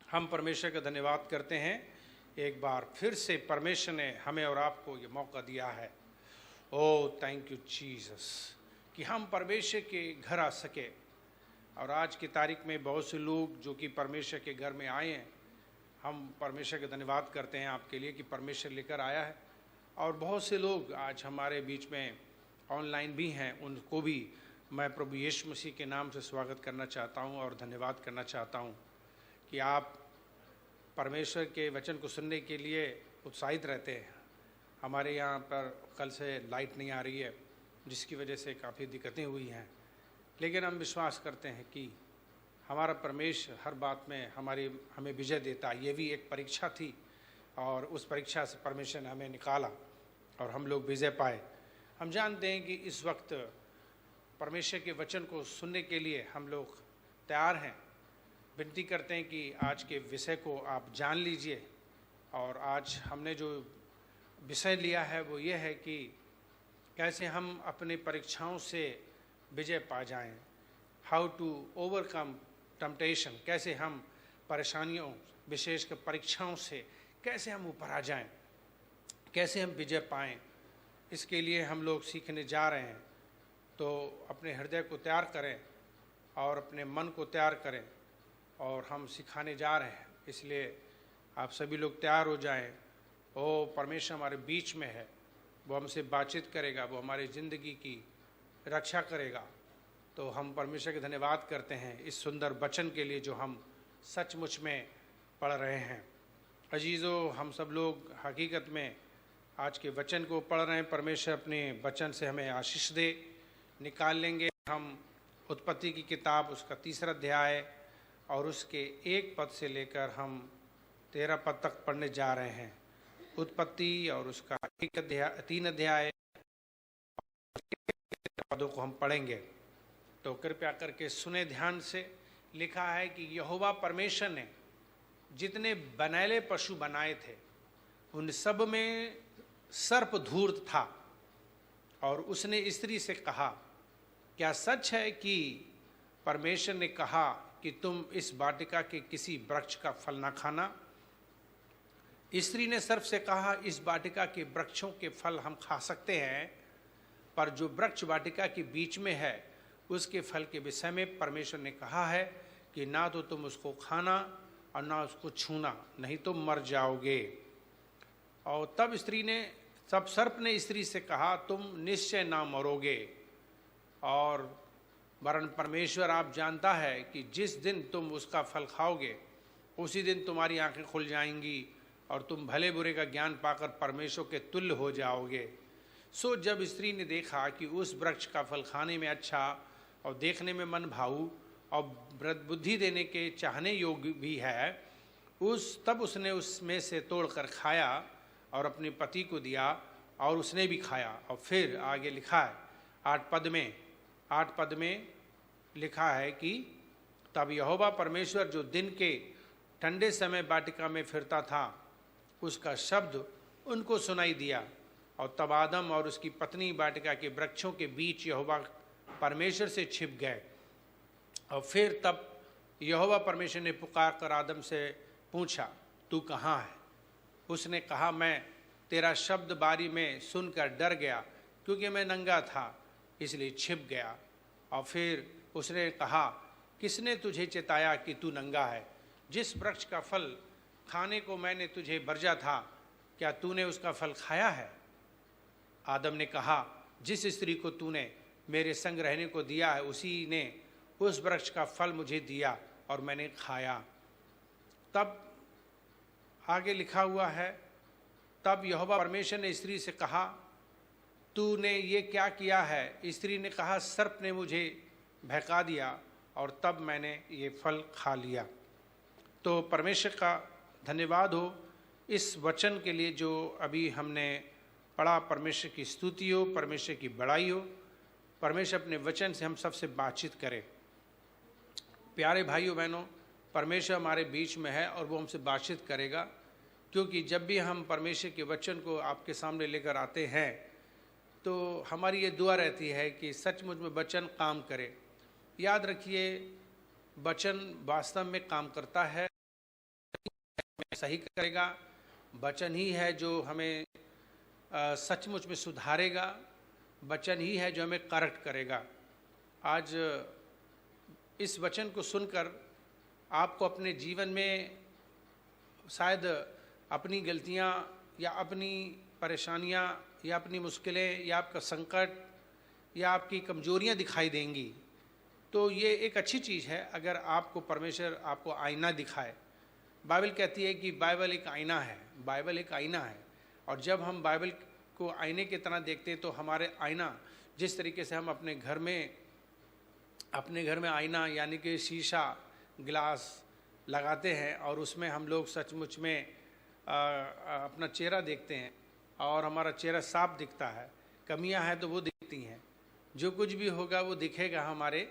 हम परमेश्वर का धन्यवाद करते हैं। एक बार फिर से परमेश्वर ने हमें और आपको ये मौका दिया है। ओह थैंक यू जीसस कि हम परमेश्वर के घर आ सके। और आज की तारीख में बहुत से लोग जो कि परमेश्वर के घर में आए हैं, हम परमेश्वर का धन्यवाद करते हैं आपके लिए कि परमेश्वर लेकर आया है। और बहुत से लोग आज हमारे बीच में ऑनलाइन भी हैं, उनको भी मैं प्रभु यीशु मसीह के नाम से स्वागत करना चाहता हूं और धन्यवाद करना चाहता हूं कि आप परमेश्वर के वचन को सुनने के लिए उत्साहित रहते हैं। हमारे यहाँ पर कल से लाइट नहीं आ रही है, जिसकी वजह से काफ़ी दिक्कतें हुई हैं, लेकिन हम विश्वास करते हैं कि हमारा परमेश्वर हर बात में हमें विजय देता है। ये भी एक परीक्षा थी और उस परीक्षा से परमेश्वर ने हमें निकाला और हम लोग विजय पाए। हम जानते हैं कि इस वक्त परमेश्वर के वचन को सुनने के लिए हम लोग तैयार हैं। विनती करते हैं कि आज के विषय को आप जान लीजिए। और आज हमने जो विषय लिया है वो ये है कि कैसे हम अपने परीक्षाओं से विजय पा जाएं, हाउ टू ओवरकम टेम्पटेशन, कैसे हम परेशानियों विशेषकर परीक्षाओं से कैसे हम ऊपर आ जाएं, कैसे हम विजय पाएं। इसके लिए हम लोग सीखने जा रहे हैं। तो अपने हृदय को तैयार करें और अपने मन को तैयार करें और हम सिखाने जा रहे हैं। इसलिए आप सभी लोग तैयार हो जाएं। ओ परमेश्वर हमारे बीच में है, वो हमसे बातचीत करेगा, वो हमारी ज़िंदगी की रक्षा करेगा। तो हम परमेश्वर के धन्यवाद करते हैं इस सुंदर वचन के लिए जो हम सचमुच में पढ़ रहे हैं। अजीज़ों, हम सब लोग हकीकत में आज के वचन को पढ़ रहे हैं। परमेश्वर अपने वचन से हमें आशीष दे। निकाल लेंगे हम उत्पत्ति की किताब, उसका 3 अध्याय और उसके 1 पद से लेकर हम 13 पद तक पढ़ने जा रहे हैं। उत्पत्ति और उसका 3 अध्याय पदों को हम पढ़ेंगे। तो कृपया करके सुने ध्यान से। लिखा है कि यहोवा परमेश्वर ने जितने बनैले पशु बनाए थे उन सब में सर्प धूर्त था। और उसने स्त्री से कहा, क्या सच है कि परमेश्वर ने कहा कि तुम इस वाटिका के किसी वृक्ष का फल ना खाना? स्त्री ने सर्प से कहा, इस वाटिका के वृक्षों के फल हम खा सकते हैं, पर जो वृक्ष वाटिका के बीच में है उसके फल के विषय में परमेश्वर ने कहा है कि ना तो तुम उसको खाना और ना उसको छूना, नहीं तो मर जाओगे। और तब सर्प ने स्त्री से कहा, तुम निश्चय ना मरोगे, और वरन परमेश्वर आप जानता है कि जिस दिन तुम उसका फल खाओगे उसी दिन तुम्हारी आंखें खुल जाएंगी और तुम भले बुरे का ज्ञान पाकर परमेश्वर के तुल्य हो जाओगे। सो जब स्त्री ने देखा कि उस वृक्ष का फल खाने में अच्छा और देखने में मन भाऊ और बुद्धि देने के चाहने योग्य भी है, तब उसने उसमें से तोड़कर खाया और अपने पति को दिया और उसने भी खाया। और फिर आगे लिखा है 8 पद में लिखा है कि तब यहोवा परमेश्वर जो दिन के ठंडे समय वाटिका में फिरता था, उसका शब्द उनको सुनाई दिया। और तब आदम और उसकी पत्नी वाटिका के वृक्षों के बीच यहोवा परमेश्वर से छिप गए। और फिर तब यहोवा परमेश्वर ने पुकार कर आदम से पूछा, तू कहाँ है? उसने कहा, मैं तेरा शब्द बारी में सुनकर डर गया, क्योंकि मैं नंगा था इसलिए छिप गया। और फिर उसने कहा, किसने तुझे चेताया कि तू नंगा है? जिस वृक्ष का फल खाने को मैंने तुझे वर्जा था, क्या तूने उसका फल खाया है? आदम ने कहा, जिस स्त्री को तूने मेरे संग रहने को दिया है उसी ने उस वृक्ष का फल मुझे दिया और मैंने खाया। तब आगे लिखा हुआ है, तब यहोवा परमेश्वर ने स्त्री से कहा, तूने ये क्या किया है? स्त्री ने कहा, सर्प ने मुझे बहका दिया और तब मैंने ये फल खा लिया। तो परमेश्वर का धन्यवाद हो इस वचन के लिए जो अभी हमने पढ़ा। परमेश्वर की स्तुति हो, परमेश्वर की बड़ाई हो। परमेश्वर अपने वचन से हम सबसे बातचीत करें। प्यारे भाइयों बहनों, परमेश्वर हमारे बीच में है और वो हमसे बातचीत करेगा, क्योंकि जब भी हम परमेश्वर के वचन को आपके सामने लेकर आते हैं तो हमारी ये दुआ रहती है कि सचमुच में वचन काम करे। याद रखिए, वचन वास्तव में काम करता है। सही करेगा, वचन ही है जो हमें सचमुच में सुधारेगा, वचन ही है जो हमें करेक्ट करेगा। आज इस वचन को सुनकर आपको अपने जीवन में शायद अपनी गलतियां या अपनी परेशानियां या अपनी मुश्किलें या आपका संकट या आपकी कमजोरियां दिखाई देंगी। तो ये एक अच्छी चीज़ है अगर आपको परमेश्वर आपको आईना दिखाए। बाइबल कहती है कि बाइबल एक आईना है, बाइबल एक आईना है। और जब हम बाइबल को आईने की तरह देखते हैं तो हमारे आईना, जिस तरीके से हम अपने घर में आईना यानी कि शीशा ग्लास लगाते हैं और उसमें हम लोग सचमुच में अपना चेहरा देखते हैं और हमारा चेहरा साफ दिखता है, कमियां हैं तो वो दिखती हैं, जो कुछ भी होगा वो दिखेगा हमारे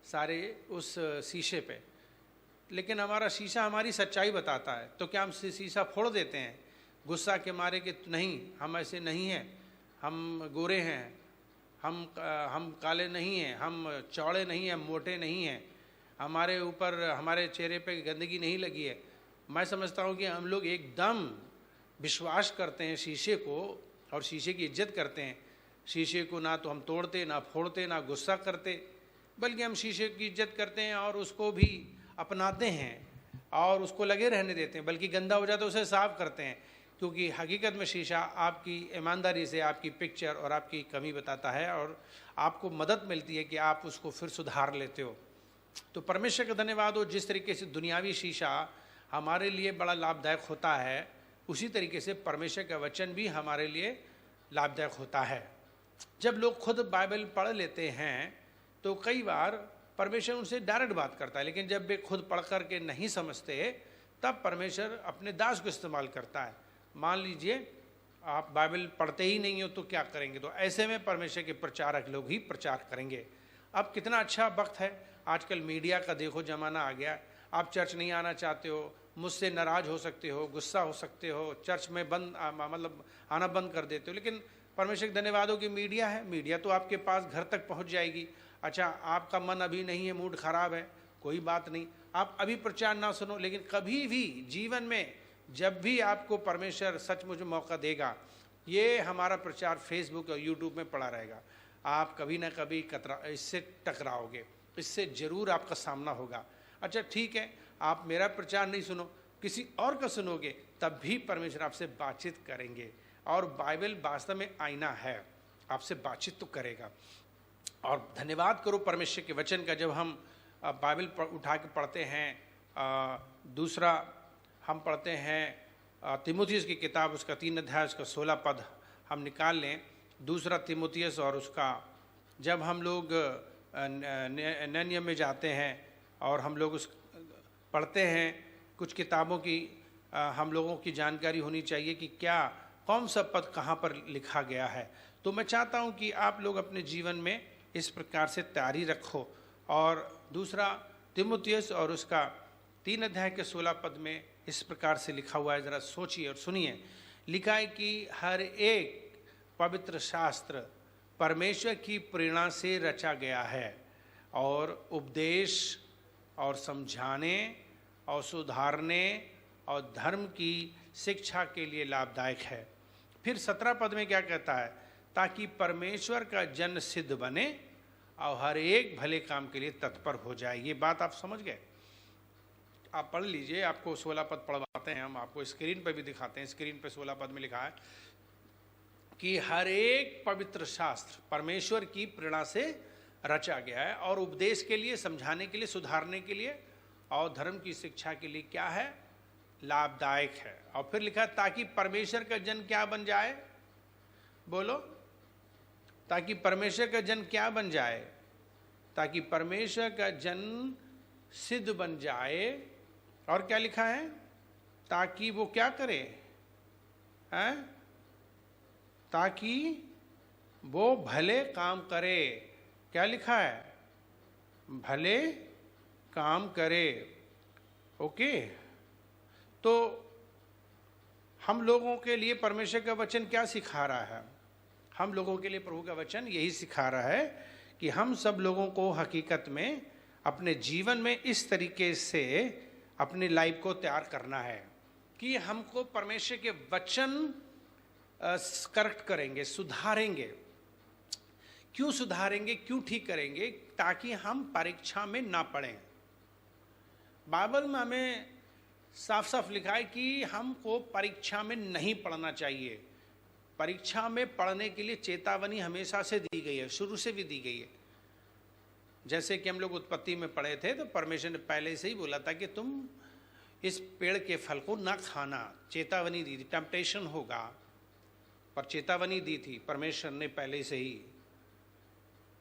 सारे उस शीशे पे। लेकिन हमारा शीशा हमारी सच्चाई बताता है, तो क्या हम शीशा फोड़ देते हैं गुस्सा के मारे कि नहीं हम ऐसे नहीं हैं, हम गोरे हैं, हम काले नहीं हैं, हम चौड़े नहीं हैं, मोटे नहीं हैं, हमारे ऊपर हमारे चेहरे पे गंदगी नहीं लगी है। मैं समझता हूँ कि हम लोग एकदम विश्वास करते हैं शीशे को और शीशे की इज्जत करते हैं। शीशे को ना तो हम तोड़ते, ना फोड़ते, ना गुस्सा करते, बल्कि हम शीशे की इज्जत करते हैं और उसको भी अपनाते हैं और उसको लगे रहने देते हैं, बल्कि गंदा हो जाता है उसे साफ करते हैं, क्योंकि हकीकत में शीशा आपकी ईमानदारी से आपकी पिक्चर और आपकी कमी बताता है और आपको मदद मिलती है कि आप उसको फिर सुधार लेते हो। तो परमेश्वर का धन्यवाद हो, जिस तरीके से दुनियावी शीशा हमारे लिए बड़ा लाभदायक होता है, उसी तरीके से परमेश्वर का वचन भी हमारे लिए लाभदायक होता है। जब लोग खुद बाइबल पढ़ लेते हैं तो कई बार परमेश्वर उनसे डायरेक्ट बात करता है, लेकिन जब वे खुद पढ़ करके नहीं समझते तब परमेश्वर अपने दास को इस्तेमाल करता है। मान लीजिए आप बाइबल पढ़ते ही नहीं हो तो क्या करेंगे, तो ऐसे में परमेश्वर के प्रचारक लोग ही प्रचार करेंगे। अब कितना अच्छा वक्त है, आजकल मीडिया का देखो जमाना आ गया। आप चर्च नहीं आना चाहते हो, मुझसे नाराज हो सकते हो, गुस्सा हो सकते हो, चर्च में मतलब आना बंद कर देते हो, लेकिन परमेश्वर धन्यवाद हो कि मीडिया है, मीडिया तो आपके पास घर तक पहुंच जाएगी। अच्छा आपका मन अभी नहीं है, मूड खराब है, कोई बात नहीं, आप अभी प्रचार ना सुनो, लेकिन कभी भी जीवन में जब भी आपको परमेश्वर सचमुच मौका देगा, ये हमारा प्रचार फेसबुक और यूट्यूब में पड़ा रहेगा। आप कभी ना कभी इससे टकराओगे, इससे जरूर आपका सामना होगा। अच्छा ठीक है, आप मेरा प्रचार नहीं सुनो, किसी और का सुनोगे, तब भी परमेश्वर आपसे बातचीत करेंगे। और बाइबल वास्तव में आईना है, आपसे बातचीत तो करेगा। और धन्यवाद करो परमेश्वर के वचन का। जब हम बाइबल उठा के पढ़ते हैं, दूसरा हम पढ़ते हैं तीमुथियुस की किताब, उसका 3 अध्याय उसका 16 पद हम निकाल लें। दूसरा तीमुथियुस और उसका, जब हम लोग नए नियम में जाते हैं और हम लोग उस पढ़ते हैं, कुछ किताबों की हम लोगों की जानकारी होनी चाहिए कि क्या कौन सा पद कहाँ पर लिखा गया है। तो मैं चाहता हूँ कि आप लोग अपने जीवन में इस प्रकार से तैयारी रखो। और दूसरा तीमुथियुस और उसका 3 अध्याय के 16 पद में इस प्रकार से लिखा हुआ है, ज़रा सोचिए और सुनिए। लिखा है कि हर एक पवित्र शास्त्र परमेश्वर की प्रेरणा से रचा गया है और उपदेश और समझाने और सुधारने और धर्म की शिक्षा के लिए लाभदायक है। फिर 17 पद में क्या कहता है, ताकि परमेश्वर का जन सिद्ध बने और हर एक भले काम के लिए तत्पर हो जाए। ये बात आप समझ गए? आप पढ़ लीजिए, आपको 16 पद पढ़वाते हैं, हम आपको स्क्रीन पर भी दिखाते हैं। स्क्रीन पर 16 पद में लिखा है कि हर एक पवित्र शास्त्र परमेश्वर की प्रेरणा से रचा गया है और उपदेश के लिए, समझाने के लिए, सुधारने के लिए और धर्म की शिक्षा के लिए क्या है, लाभदायक है। और फिर लिखा ताकि परमेश्वर का जन क्या बन जाए, बोलो, ताकि परमेश्वर का जन क्या बन जाए, ताकि परमेश्वर का जन सिद्ध बन जाए। और क्या लिखा है, ताकि वो क्या करे, हैं, ताकि वो भले काम करे। क्या लिखा है, भले काम करे। ओके, तो हम लोगों के लिए परमेश्वर का वचन क्या सिखा रहा है? हम लोगों के लिए प्रभु का वचन यही सिखा रहा है कि हम सब लोगों को हकीकत में अपने जीवन में इस तरीके से अपनी लाइफ को तैयार करना है। कि हमको परमेश्वर के वचन करेक्ट करेंगे, सुधारेंगे। क्यों सुधारेंगे, क्यों ठीक करेंगे? ताकि हम परीक्षा में ना पड़ें। बाइबल में हमें साफ साफ लिखा है कि हमको परीक्षा में नहीं पढ़ना चाहिए। परीक्षा में पढ़ने के लिए चेतावनी हमेशा से दी गई है, शुरू से भी दी गई है। जैसे कि हम लोग उत्पत्ति में पढ़े थे तो परमेश्वर ने पहले से ही बोला था कि तुम इस पेड़ के फल को ना खाना, चेतावनी दी थी। टेम्पटेशन होगा, पर चेतावनी दी थी परमेश्वर ने पहले से ही।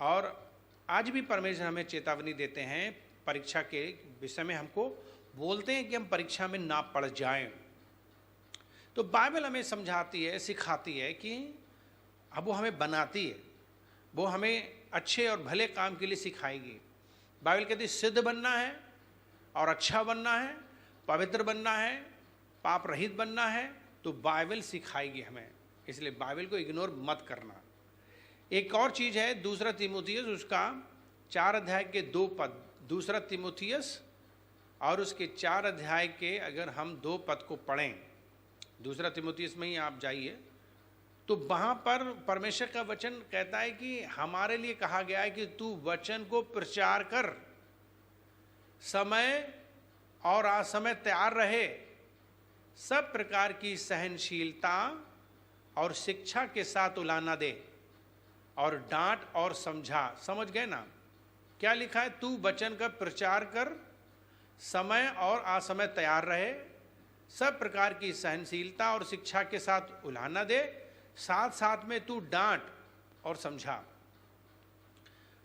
और आज भी परमेश्वर हमें चेतावनी देते हैं, परीक्षा के विषय में हमको बोलते हैं कि हम परीक्षा में ना पड़ जाएं। तो बाइबल हमें समझाती है, सिखाती है कि अब वो हमें बनाती है, वो हमें अच्छे और भले काम के लिए सिखाएगी। बाइबल कहती है सिद्ध बनना है और अच्छा बनना है, पवित्र बनना है, पाप रहित बनना है, तो बाइबल सिखाएगी हमें। इसलिए बाइबल को इग्नोर मत करना। एक और चीज़ है, दूसरा तीमुथियुस उसका 4 अध्याय के 2 पद, दूसरा तीमुथियुस और उसके 4 अध्याय के अगर हम 2 पद को पढ़ें, दूसरा तीमुथियुस में ही आप जाइए, तो वहाँ पर परमेश्वर का वचन कहता है कि हमारे लिए कहा गया है कि तू वचन को प्रचार कर, समय और असमय तैयार रहे, सब प्रकार की सहनशीलता और शिक्षा के साथ उलाना दे और डांट और समझा। समझ गए ना क्या लिखा है? तू वचन का प्रचार कर, समय और असमय तैयार रहे, सब प्रकार की सहनशीलता और शिक्षा के साथ उलाहना दे, साथ साथ में तू डांट और समझा।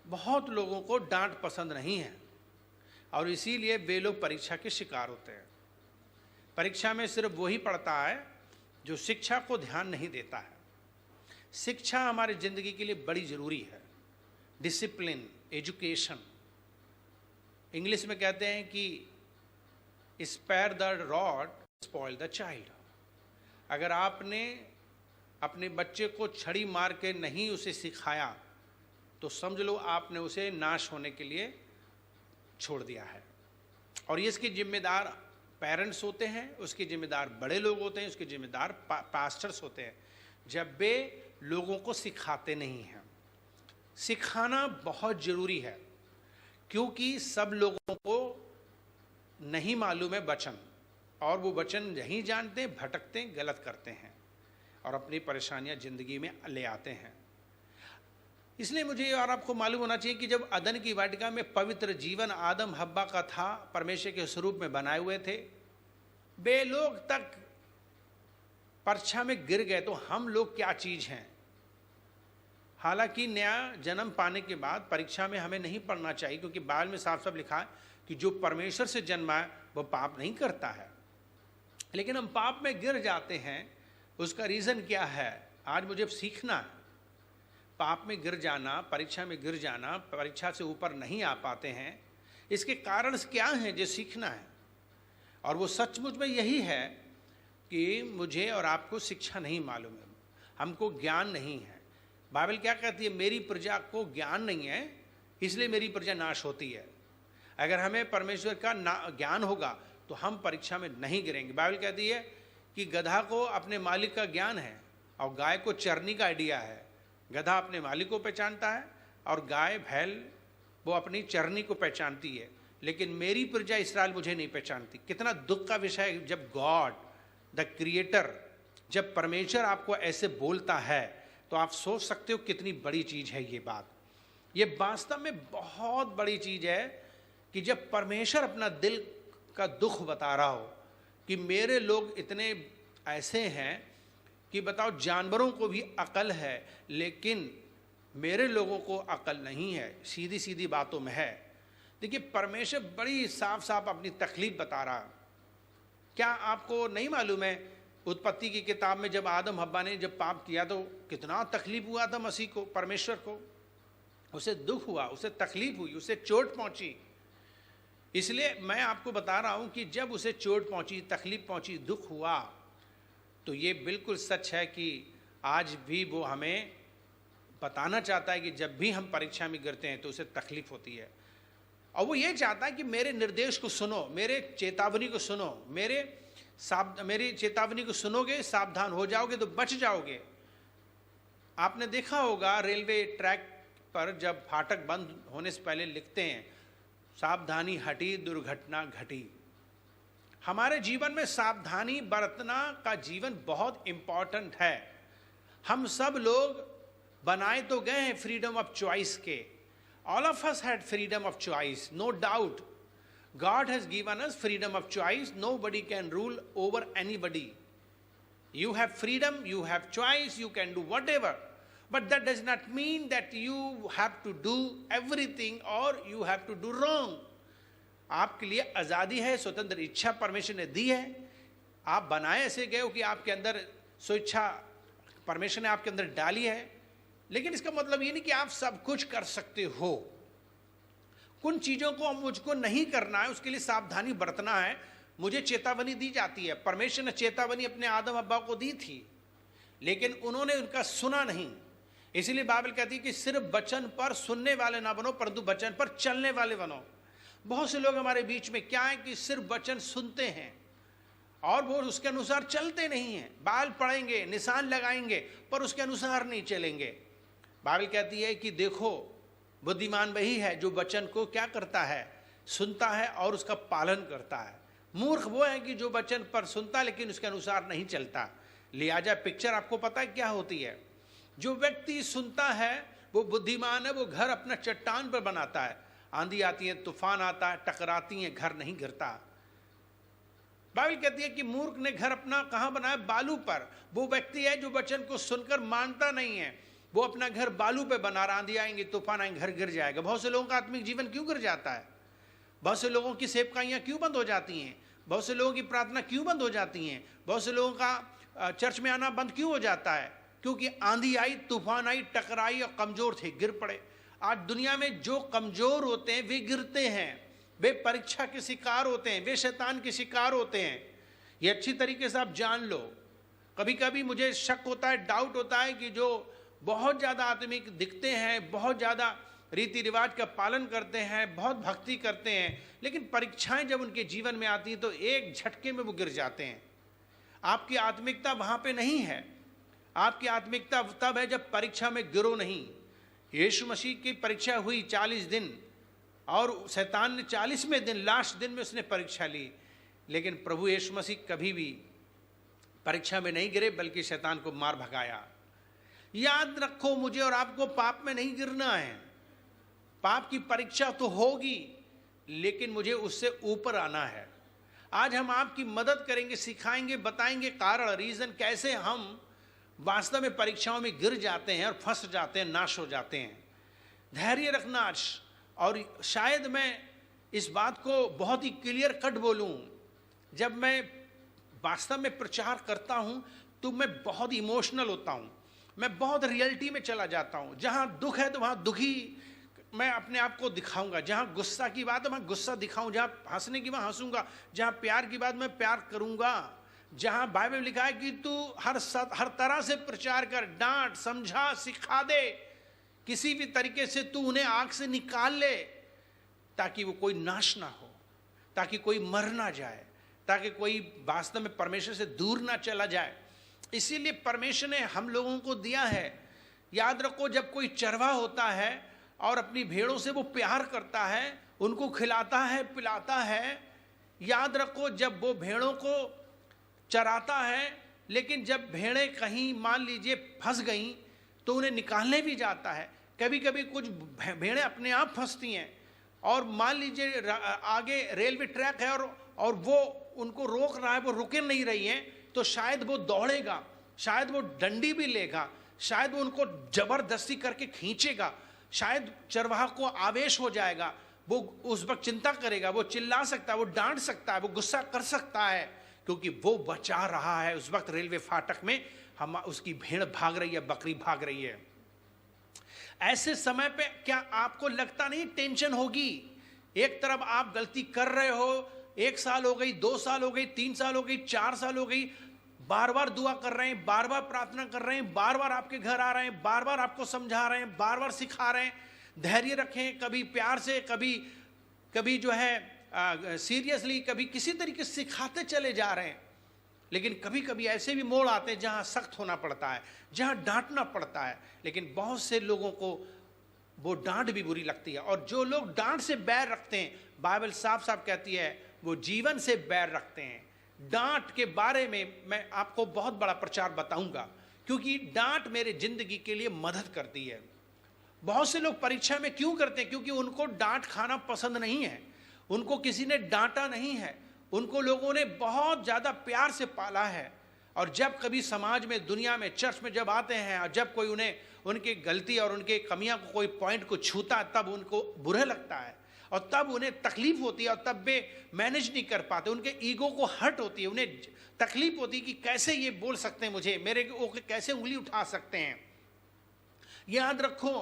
बहुत लोगों को डांट पसंद नहीं है और इसीलिए वे लोग परीक्षा के शिकार होते हैं। परीक्षा में सिर्फ वही पढ़ता है जो शिक्षा को ध्यान नहीं देता है। शिक्षा हमारी जिंदगी के लिए बड़ी जरूरी है। डिसिप्लिन, एजुकेशन, इंग्लिश में कहते हैं कि spare the rod spoil the child. अगर आपने अपने बच्चे को छड़ी मार के नहीं उसे सिखाया तो समझ लो आपने उसे नाश होने के लिए छोड़ दिया है। और ये इसके जिम्मेदार पेरेंट्स होते हैं, उसके जिम्मेदार बड़े लोग होते हैं, उसके जिम्मेदार पास्टर्स होते हैं, जब वे लोगों को सिखाते नहीं हैं। सिखाना बहुत ज़रूरी है क्योंकि सब लोगों को नहीं मालूम है वचन, और वो वचन नहीं जानते, भटकते, गलत करते हैं और अपनी परेशानियां जिंदगी में ले आते हैं। इसलिए मुझे और आपको मालूम होना चाहिए कि जब अदन की वाटिका में पवित्र जीवन आदम हब्बा का था, परमेश्वर के स्वरूप में बनाए हुए थे, वे लोग तक परीक्षा में गिर गए, तो हम लोग क्या चीज़ हैं? हालांकि नया जन्म पाने के बाद परीक्षा में हमें नहीं पढ़ना चाहिए, क्योंकि बाइबल में साफ साफ लिखा है कि जो परमेश्वर से जन्मा है वह पाप नहीं करता है। लेकिन हम पाप में गिर जाते हैं, उसका रीज़न क्या है? आज मुझे सीखना है। पाप में गिर जाना, परीक्षा में गिर जाना, परीक्षा से ऊपर नहीं आ पाते हैं, इसके कारण क्या हैं जो सीखना है। और वो सचमुच में यही है कि मुझे और आपको शिक्षा नहीं मालूम है, हमको ज्ञान नहीं है। बाइबल क्या कहती है? मेरी प्रजा को ज्ञान नहीं है, इसलिए मेरी प्रजा नाश होती है। अगर हमें परमेश्वर का ज्ञान होगा तो हम परीक्षा में नहीं गिरेंगे। बाइबल कहती है कि गधा को अपने मालिक का ज्ञान है और गाय को चरनी का आइडिया है। गधा अपने मालिक को पहचानता है और गाय भैल वो अपनी चरनी को पहचानती है, लेकिन मेरी प्रजा इस्राएल मुझे नहीं पहचानती। कितना दुख का विषय है जब गॉड द क्रिएटर, जब परमेश्वर आपको ऐसे बोलता है, तो आप सोच सकते हो कितनी बड़ी चीज़ है ये बात। ये वास्तव में बहुत बड़ी चीज़ है कि जब परमेश्वर अपना दिल का दुख बता रहा हो कि मेरे लोग इतने ऐसे हैं कि बताओ जानवरों को भी अकल है लेकिन मेरे लोगों को अकल नहीं है, सीधी सीधी बातों में है। देखिए परमेश्वर बड़ी साफ साफ अपनी तकलीफ बता रहा है। क्या आपको नहीं मालूम है उत्पत्ति की किताब में जब आदम हब्बा ने जब पाप किया तो कितना तकलीफ हुआ था मसीह को, परमेश्वर को? उसे दुख हुआ, उसे तकलीफ हुई, उसे चोट पहुंची। इसलिए मैं आपको बता रहा हूं कि जब उसे चोट पहुंची, तकलीफ पहुंची, दुख हुआ, तो ये बिल्कुल सच है कि आज भी वो हमें बताना चाहता है कि जब भी हम परीक्षा में गिरते हैं तो उसे तकलीफ होती है, और वो ये चाहता है कि मेरे निर्देश को सुनो, मेरे चेतावनी को सुनो, मेरे मेरी चेतावनी को सुनोगे, सावधान हो जाओगे तो बच जाओगे। आपने देखा होगा रेलवे ट्रैक पर जब फाटक बंद होने से पहले लिखते हैं, सावधानी हटी दुर्घटना घटी। हमारे जीवन में सावधानी बरतना का जीवन बहुत इंपॉर्टेंट है। हम सब लोग बनाए तो गए हैं फ्रीडम ऑफ चॉइस के। All of us had freedom of choice, no doubt. God has given us freedom of choice. Nobody can rule over anybody. You have freedom, you have choice, you can do whatever. But that does not mean that you have to do everything or you have to do wrong. आपके लिए आज़ादी है, स्वतंत्र इच्छा परमेश्वर ने दी है। आप बनाए ऐसे गए हो कि आपके अंदर स्वेच्छा परमेश्वर ने आपके अंदर डाली है, लेकिन इसका मतलब ये नहीं कि आप सब कुछ कर सकते हो। कुछ चीज़ों को मुझको नहीं करना है, उसके लिए सावधानी बरतना है। मुझे चेतावनी दी जाती है। परमेश्वर ने चेतावनी अपने आदम अब्बा को दी थी, लेकिन उन्होंने उनका सुना नहीं। इसलिए बाइबल कहती है कि सिर्फ वचन पर सुनने वाले ना बनो, परंतु वचन पर चलने वाले बनो। बहुत से लोग हमारे बीच में क्या है कि सिर्फ वचन सुनते हैं और वो उसके अनुसार चलते नहीं हैं। बाल पढ़ेंगे, निशान लगाएंगे, पर उसके अनुसार नहीं चलेंगे। बाइबल कहती है कि देखो, बुद्धिमान वही है जो वचन को क्या करता है, सुनता है और उसका पालन करता है। मूर्ख वो है कि जो वचन पर सुनता लेकिन उसके अनुसार नहीं चलता। लिहाजा पिक्चर आपको पता है क्या होती है। जो व्यक्ति सुनता है वो बुद्धिमान है, वो घर अपना चट्टान पर बनाता है। आंधी आती है, तूफान आता है, टकराती है, घर नहीं गिरता। बाइबल कहती है कि मूर्ख ने घर अपना कहाँ बनाया, बालू पर। वो व्यक्ति है जो वचन को सुनकर मानता नहीं है, वो अपना घर बालू पे बना रहा। आंधी आएंगे, तूफान आएंगे, घर गिर जाएगा। बहुत से लोगों का आत्मिक जीवन क्यों गिर जाता है? बहुत से लोगों की सेवकाइयाँ क्यों बंद हो जाती हैं? बहुत से लोगों की प्रार्थना क्यों बंद हो जाती हैं? बहुत से लोगों का चर्च में आना बंद क्यों हो जाता है? क्योंकि आंधी आई, तूफान आई, टकराई और कमजोर थे, गिर पड़े। आज दुनिया में जो कमजोर होते हैं वे गिरते हैं, वे परीक्षा के शिकार होते हैं, वे शैतान के शिकार होते हैं। ये अच्छी तरीके से आप जान लो। कभी कभी मुझे शक होता है, डाउट होता है कि जो बहुत ज़्यादा आत्मिक दिखते हैं, बहुत ज़्यादा रीति रिवाज का पालन करते हैं, बहुत भक्ति करते हैं, लेकिन परीक्षाएं जब उनके जीवन में आती हैं तो एक झटके में वो गिर जाते हैं। आपकी आत्मिकता वहाँ पे नहीं है। आपकी आत्मिकता तब है जब परीक्षा में गिरो नहीं। यीशु मसीह की परीक्षा हुई 40 दिन और शैतान ने 40वें दिन, लास्ट दिन में उसने परीक्षा ली, लेकिन प्रभु यीशु मसीह कभी भी परीक्षा में नहीं गिरे, बल्कि शैतान को मार भगाया। याद रखो, मुझे और आपको पाप में नहीं गिरना है। पाप की परीक्षा तो होगी, लेकिन मुझे उससे ऊपर आना है। आज हम आपकी मदद करेंगे, सिखाएंगे, बताएंगे कारण, रीजन कैसे हम वास्तव में परीक्षाओं में गिर जाते हैं और फंस जाते हैं, नाश हो जाते हैं। धैर्य रखना आज। और शायद मैं इस बात को बहुत ही क्लियर कट बोलूं, जब मैं वास्तव में प्रचार करता हूं तो मैं बहुत इमोशनल होता हूं, मैं बहुत रियलिटी में चला जाता हूं। जहां दुख है तो वहां दुखी मैं अपने आप को दिखाऊंगा, जहां गुस्सा की बात है मैं गुस्सा दिखाऊं, जहां हंसने की वहां हंसूंगा, जहां प्यार की बात मैं प्यार करूंगा। जहां बाइबल में लिखा है कि तू हर तरह से प्रचार कर, डांट, समझा, सिखा दे, किसी भी तरीके से तू उन्हें आग से निकाल ले, ताकि वो कोई नाश ना हो, ताकि कोई मर ना जाए, ताकि कोई वास्तव में परमेश्वर से दूर ना चला जाए। इसीलिए परमेश्वर ने हम लोगों को दिया है। याद रखो, जब कोई चरवाहा होता है और अपनी भेड़ों से वो प्यार करता है, उनको खिलाता है, पिलाता है। याद रखो, जब वो भेड़ों को चराता है, लेकिन जब भेड़ें कहीं मान लीजिए फंस गईं तो उन्हें निकालने भी जाता है। कभी कभी कुछ भेड़ें अपने आप फंसती हैं और मान लीजिए आगे रेलवे ट्रैक है और वो उनको रोक रहा है, वो रुके नहीं रही हैं, तो शायद वो दौड़ेगा, शायद वो डंडी भी लेगा, शायद वो उनको जबरदस्ती करके खींचेगा, शायद चरवाहा को आवेश हो जाएगा, वो उस वक्त चिंता करेगा, वो चिल्ला सकता है, वो डांट सकता है, वो गुस्सा कर सकता है, क्योंकि वो बचा रहा है। उस वक्त रेलवे फाटक में हम उसकी भेड़ भाग रही है, बकरी भाग रही है। ऐसे समय पे क्या आपको लगता नहीं टेंशन होगी? एक तरफ आप गलती कर रहे हो, 1 साल हो गई, 2 साल हो गई, 3 साल हो गई, 4 साल हो गई, बार बार दुआ कर रहे हैं, बार बार प्रार्थना कर रहे हैं, बार बार आपके घर आ रहे हैं, बार बार आपको समझा रहे हैं, बार बार सिखा रहे हैं। धैर्य रखें, कभी प्यार से, कभी जो है सीरियसली, कभी किसी तरीके से सिखाते चले जा रहे हैं। लेकिन कभी कभी ऐसे भी मोड़ आते हैं जहां सख्त होना पड़ता है, जहां डांटना पड़ता है। लेकिन बहुत से लोगों को वो डांट भी बुरी लगती है, और जो लोग डांट से बैर रखते हैं, बाइबल साफ साफ कहती है वो जीवन से बैर रखते हैं। डांट के बारे में मैं आपको बहुत बड़ा प्रचार बताऊंगा, क्योंकि डांट मेरे जिंदगी के लिए मदद करती है। बहुत से लोग परीक्षा में क्यों करते हैं? क्योंकि उनको डांट खाना पसंद नहीं है, उनको किसी ने डांटा नहीं है, उनको लोगों ने बहुत ज्यादा प्यार से पाला है। और जब कभी समाज में, दुनिया में, चर्च में जब आते हैं, और जब कोई उन्हें उनकी गलती और उनके कमियां को, कोई पॉइंट को छूता है, तब उनको बुरा लगता है, और तब उन्हें तकलीफ होती है, और तब वे मैनेज नहीं कर पाते, उनके ईगो को हर्ट होती है, उन्हें तकलीफ होती है कि कैसे ये बोल सकते हैं मुझे, मेरे ओके कैसे उंगली उठा सकते हैं। याद रखो,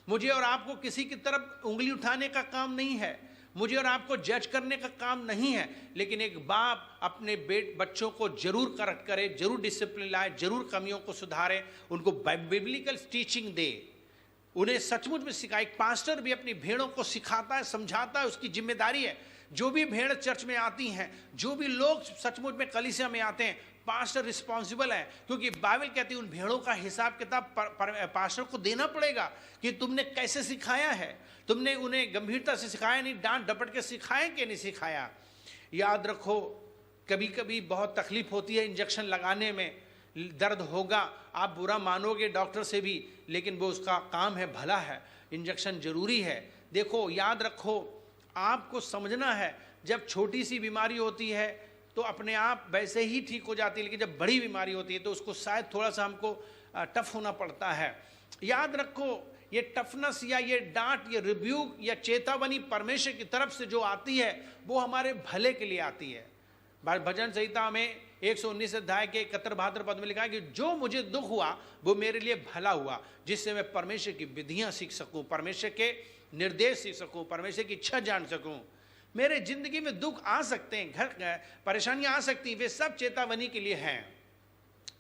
मुझे और आपको किसी की तरफ उंगली उठाने का काम नहीं है, मुझे और आपको जज करने का काम नहीं है। लेकिन एक बाप अपने बच्चों को जरूर करेक्ट करे, जरूर डिसिप्लिन लाए, जरूर कमियों को सुधारे, उनको बिब्लिकल टीचिंग दे, उन्हें सचमुच में सिखाए। एक पास्टर भी अपनी भेड़ों को सिखाता है, समझाता है, उसकी जिम्मेदारी है। जो भी भेड़ चर्च में आती हैं, जो भी लोग सचमुच में कलीसिया में आते हैं, पास्टर रिस्पॉन्सिबल है, क्योंकि बाइबल कहती है उन भेड़ों का हिसाब किताब पास्टर को देना पड़ेगा कि तुमने कैसे सिखाया है, तुमने उन्हें गंभीरता से सिखाया नहीं, डांट डपट के सिखाया कि नहीं सिखाया। याद रखो, कभी कभी बहुत तकलीफ होती है इंजेक्शन लगाने में, दर्द होगा, आप बुरा मानोगे डॉक्टर से भी, लेकिन वो उसका काम है, भला है, इंजेक्शन जरूरी है। देखो, याद रखो, आपको समझना है, जब छोटी सी बीमारी होती है तो अपने आप वैसे ही ठीक हो जाती है, लेकिन जब बड़ी बीमारी होती है तो उसको शायद थोड़ा सा हमको टफ होना पड़ता है। याद रखो, ये टफनेस या ये डांट, ये रिब्यूक या चेतावनी परमेश्वर की तरफ से जो आती है, वो हमारे भले के लिए आती है। भजन संहिता में 119 अध्याय के 71 पद में लिखा है कि जो मुझे दुख हुआ वो मेरे लिए भला हुआ, जिससे मैं परमेश्वर की विधियां सीख सकूं, परमेश्वर के निर्देश सीख सकूं, परमेश्वर की इच्छा जान सकूं। मेरे जिंदगी में दुख आ सकते हैं, घर परेशानियां आ सकती हैं, वे सब चेतावनी के लिए हैं।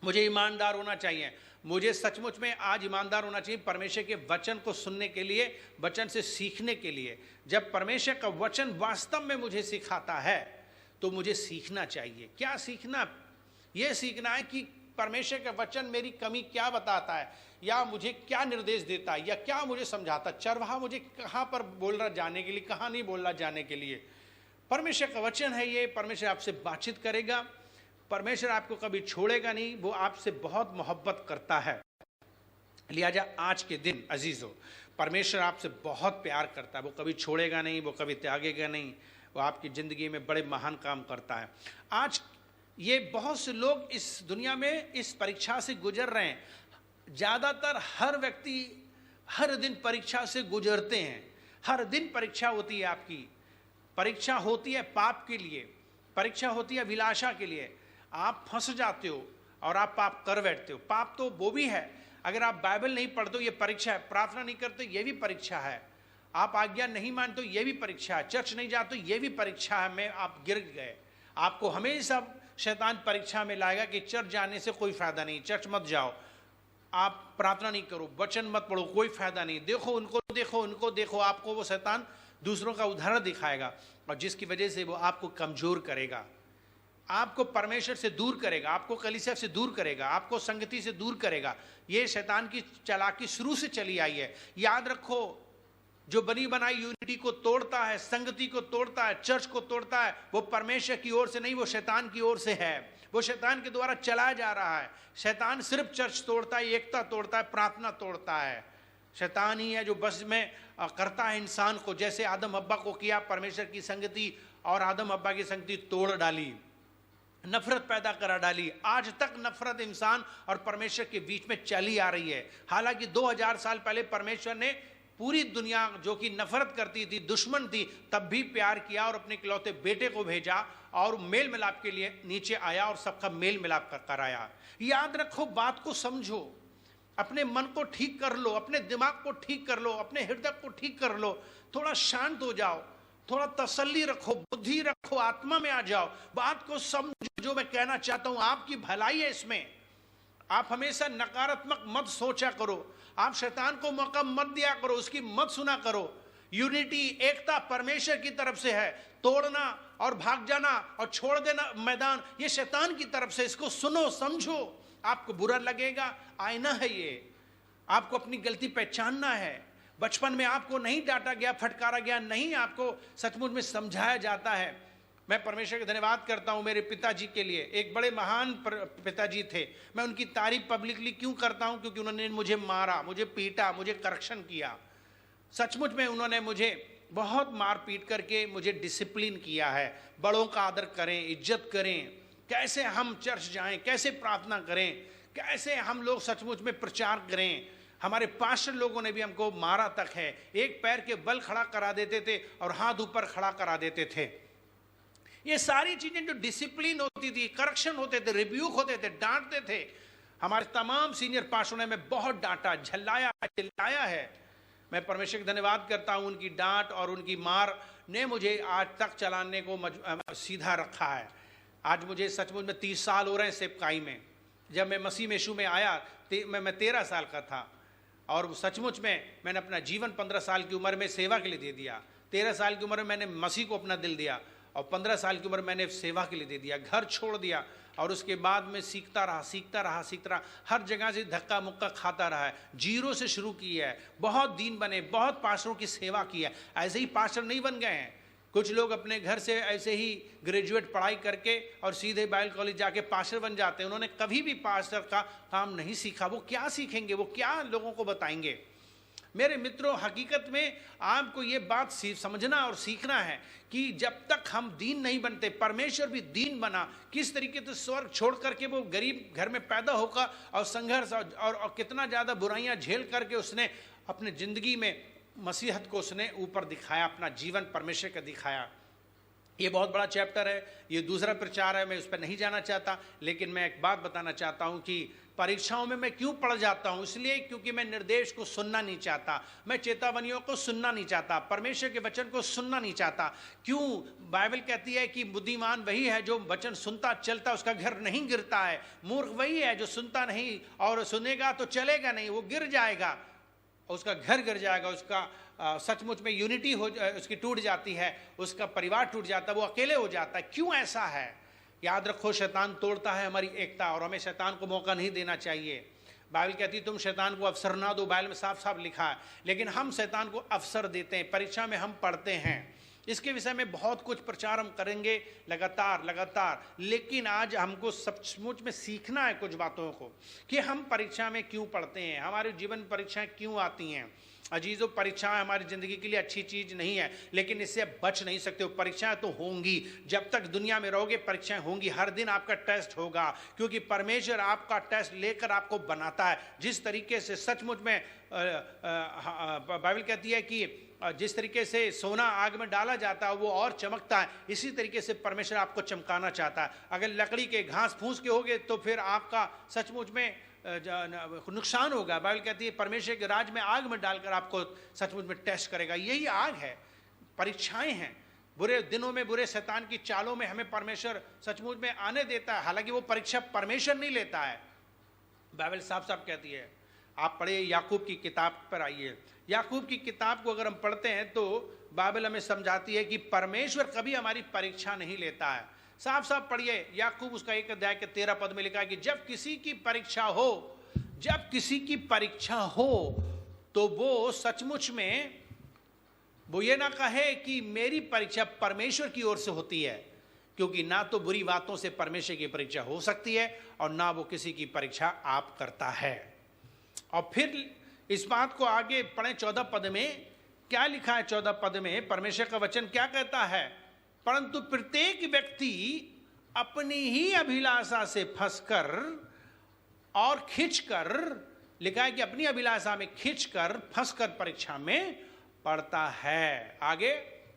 मुझे ईमानदार होना चाहिए, मुझे सचमुच में आज ईमानदार होना चाहिए परमेश्वर के वचन को सुनने के लिए, वचन से सीखने के लिए। जब परमेश्वर का वचन वास्तव में मुझे सिखाता है तो मुझे सीखना चाहिए। क्या सीखना? यह सीखना है कि परमेश्वर का वचन मेरी कमी क्या बताता है, या मुझे क्या निर्देश देता है, या क्या मुझे समझाता है। चरवाहा मुझे कहाँ पर बोल रहा जाने के लिए, कहाँ नहीं बोल रहा जाने के लिए। परमेश्वर का वचन है ये, परमेश्वर आपसे बातचीत करेगा, परमेश्वर आपको कभी छोड़ेगा नहीं, वो आपसे बहुत मोहब्बत करता है। लिहाजा आज के दिन अजीजों, परमेश्वर आपसे बहुत प्यार करता है, वो कभी छोड़ेगा नहीं, वो कभी त्यागेगा नहीं, वो आपकी ज़िंदगी में बड़े महान काम करता है। आज ये बहुत से लोग इस दुनिया में इस परीक्षा से गुजर रहे हैं। ज़्यादातर हर व्यक्ति हर दिन परीक्षा से गुजरते हैं, हर दिन परीक्षा होती है आपकी। परीक्षा होती है पाप के लिए, परीक्षा होती है अभिलाषा के लिए। आप फंस जाते हो और आप पाप कर बैठते हो। पाप तो वो भी है, अगर आप बाइबल नहीं पढ़ते हो ये परीक्षा है, प्रार्थना नहीं करते ये भी परीक्षा है, आप आज्ञा नहीं मानते ये भी परीक्षा है, चर्च नहीं जाते ये भी परीक्षा है, में आप गिर गए। आपको हमेशा शैतान परीक्षा में लाएगा कि चर्च जाने से कोई फायदा नहीं, चर्च मत जाओ, आप प्रार्थना नहीं करो, वचन मत पढ़ो, कोई फायदा नहीं, देखो उनको देखो उनको देखो। आपको वो शैतान दूसरों का उदाहरण दिखाएगा, और जिसकी वजह से वो आपको कमजोर करेगा, आपको परमेश्वर से दूर करेगा, आपको कलीसिया से दूर करेगा, आपको संगति से दूर करेगा। ये शैतान की चालाकी शुरू से चली आई है। याद रखो, जो बनी बनाई यूनिटी को तोड़ता है, संगति को तोड़ता है, चर्च को तोड़ता है, वो परमेश्वर की ओर से नहीं, वो शैतान की ओर से है, वो शैतान के द्वारा चलाया जा रहा है। शैतान सिर्फ चर्च तोड़ता है, एकता तोड़ता है, प्रार्थना तोड़ता है। शैतान ही है जो बस में करता है इंसान को, जैसे आदम हब्बा को किया, परमेश्वर की संगति और आदम हब्बा की संगति तोड़ डाली, नफरत पैदा करा डाली। आज तक नफरत इंसान और परमेश्वर के बीच में चली आ रही है। हालांकि 2000 साल पहले परमेश्वर ने पूरी दुनिया जो कि नफरत करती थी, दुश्मन थी, तब भी प्यार किया और अपने इकलौते बेटे को भेजा और मेल मिलाप के लिए नीचे आया और सबका मेल मिलाप कराया। याद रखो, बात को समझो, अपने मन को ठीक कर लो, अपने दिमाग को ठीक कर लो, अपने हृदय को ठीक कर लो, थोड़ा शांत हो जाओ, थोड़ा तसल्ली रखो, बुद्धि रखो, आत्मा में आ जाओ, बात को समझो। जो मैं कहना चाहता हूं, आपकी भलाई है इसमें। आप हमेशा नकारात्मक मत सोचा करो, आप शैतान को मौका मत दिया करो, उसकी मत सुना करो। यूनिटी, एकता परमेश्वर की तरफ से है। तोड़ना और भाग जाना और छोड़ देना मैदान, ये शैतान की तरफ से। इसको सुनो, समझो। आपको बुरा लगेगा, आईना है ये, आपको अपनी गलती पहचानना है। बचपन में आपको नहीं डांटा गया, फटकारा गया, नहीं, आपको सचमुच में समझाया जाता है। मैं परमेश्वर का धन्यवाद करता हूं मेरे पिताजी के लिए। एक बड़े महान पिताजी थे। मैं उनकी तारीफ पब्लिकली क्यों करता हूं? क्योंकि उन्होंने मुझे मारा, मुझे पीटा, मुझे करेक्शन किया। सचमुच में उन्होंने मुझे बहुत मार पीट करके मुझे डिसिप्लिन किया है। बड़ों का आदर करें, इज्जत करें, कैसे हम चर्च जाएं, कैसे प्रार्थना करें, कैसे हम लोग सचमुच में प्रचार करें। हमारे पास्टर लोगों ने भी हमको मारा तक है। एक पैर के बल खड़ा करा देते थे और हाथ ऊपर खड़ा करा देते थे। ये सारी चीजें जो डिसिप्लिन होती थी, करेक्शन होते थे, रिब्यूक होते थे, डांटते थे। हमारे तमाम सीनियर पास्टरों ने हमें बहुत डांटा, झल्लाया, चिल्लाया है। मैं परमेश्वर का धन्यवाद करता हूं, उनकी डांट और उनकी मार ने मुझे आज तक चलाने को सीधा रखा है। आज मुझे सचमुच में 30 साल हो रहे हैं सेवकाई में। जब मैं मसीह यीशु में आया मैं 13 साल का था, और सचमुच में मैंने अपना जीवन 15 साल की उम्र में सेवा के लिए दे दिया। 13 साल की उम्र में मैंने मसीह को अपना दिल दिया, और 15 साल की उम्र मैंने सेवा के लिए दे दिया, घर छोड़ दिया। और उसके बाद में सीखता रहा, हर जगह से धक्का मुक्का खाता रहा है। जीरो से शुरू की है, बहुत दिन बने, बहुत पास्टरों की सेवा की है। ऐसे ही पास्टर नहीं बन गए हैं। कुछ लोग अपने घर से ऐसे ही ग्रेजुएट पढ़ाई करके और सीधे बाइबल कॉलेज जाके पास्टर बन जाते हैं। उन्होंने कभी भी पास्टर का काम नहीं सीखा। वो क्या सीखेंगे? वो क्या लोगों को बताएंगे? मेरे मित्रों, हकीकत में आपको ये बात समझना और सीखना है कि जब तक हम दीन नहीं बनते, परमेश्वर भी दीन बना। किस तरीके से स्वर्ग छोड़ करके वो गरीब घर में पैदा होकर और संघर्ष और कितना ज़्यादा बुराइयां झेल करके उसने अपने ज़िंदगी में मसीहत को उसने ऊपर दिखाया, अपना जीवन परमेश्वर का दिखाया। ये बहुत बड़ा चैप्टर है, ये दूसरा प्रचार है, मैं उस पर नहीं जाना चाहता। लेकिन मैं एक बात बताना चाहता हूँ कि परीक्षाओं में मैं क्यों पड़ जाता हूँ? इसलिए क्योंकि मैं निर्देश को सुनना नहीं चाहता, मैं चेतावनियों को सुनना नहीं चाहता, परमेश्वर के वचन को सुनना नहीं चाहता। क्यों? बाइबल कहती है कि बुद्धिमान वही है जो वचन सुनता चलता, उसका घर नहीं गिरता है। मूर्ख वही है जो सुनता नहीं और सुनेगा तो चलेगा नहीं, वो गिर जाएगा, उसका घर गिर जाएगा, उसका सचमुच में यूनिटी उसकी टूट जाती है, उसका परिवार टूट जाता है, वो अकेले हो जाता है। क्यों ऐसा है? याद रखो, शैतान तोड़ता है हमारी एकता, और हमें शैतान को मौका नहीं देना चाहिए। बाइबल कहती है तुम शैतान को अवसर ना दो, बाइबल में साफ साफ लिखा है। लेकिन हम शैतान को अवसर देते हैं। परीक्षा में हम पढ़ते हैं, इसके विषय में बहुत कुछ प्रचार हम करेंगे लगातार। लेकिन आज हमको सचमुच में सीखना है कुछ बातों को, कि हम परीक्षा में क्यों पढ़ते हैं, हमारे जीवन परीक्षाएं क्यों आती हैं। अजीजों, परीक्षाएं हमारी जिंदगी के लिए अच्छी चीज नहीं है, लेकिन इससे बच नहीं सकते हो। परीक्षाएं तो होंगी, जब तक दुनिया में रहोगे परीक्षाएं होंगी। हर दिन आपका टेस्ट होगा, क्योंकि परमेश्वर आपका टेस्ट लेकर आपको बनाता है। जिस तरीके से सचमुच में बाइबल कहती है कि जिस तरीके से सोना आग में डाला जाता है वो और चमकता है, इसी तरीके से परमेश्वर आपको चमकाना चाहता है। अगर लकड़ी के घास फूस के होगे तो फिर आपका सचमुच में नुकसान होगा। बाइबल कहती है परमेश्वर के राज में आग में डालकर आपको सचमुच में टेस्ट करेगा। यही आग है, परीक्षाएं हैं। बुरे दिनों में, बुरे शैतान की चालों में हमें परमेश्वर सचमुच में आने देता है। हालांकि वो परीक्षा परमेश्वर नहीं लेता है, बाइबल साफ साफ कहती है। आप पढ़िए, याकूब की किताब पर आइए। याकूब की किताब को अगर हम पढ़ते हैं तो बाइबल हमें समझाती है कि परमेश्वर कभी हमारी परीक्षा नहीं लेता है। साफ साफ पढ़िए याकूब, उसका 1 अध्याय के 13 पद में लिखा है कि जब किसी की परीक्षा हो तो वो सचमुच में वो ये ना कहे कि मेरी परीक्षा परमेश्वर की ओर से होती है, क्योंकि ना तो बुरी बातों से परमेश्वर की परीक्षा हो सकती है और ना वो किसी की परीक्षा आप करता है। और फिर इस बात को आगे पढ़ें 14 पद में क्या लिखा है। 14 पद में परमेश्वर का वचन क्या कहता है? परंतु प्रत्येक व्यक्ति अपनी ही अभिलाषा से फंसकर और खिंचकर, लिखा है कि अपनी अभिलाषा में खिंचकर फंसकर परीक्षा में पड़ता है। आगे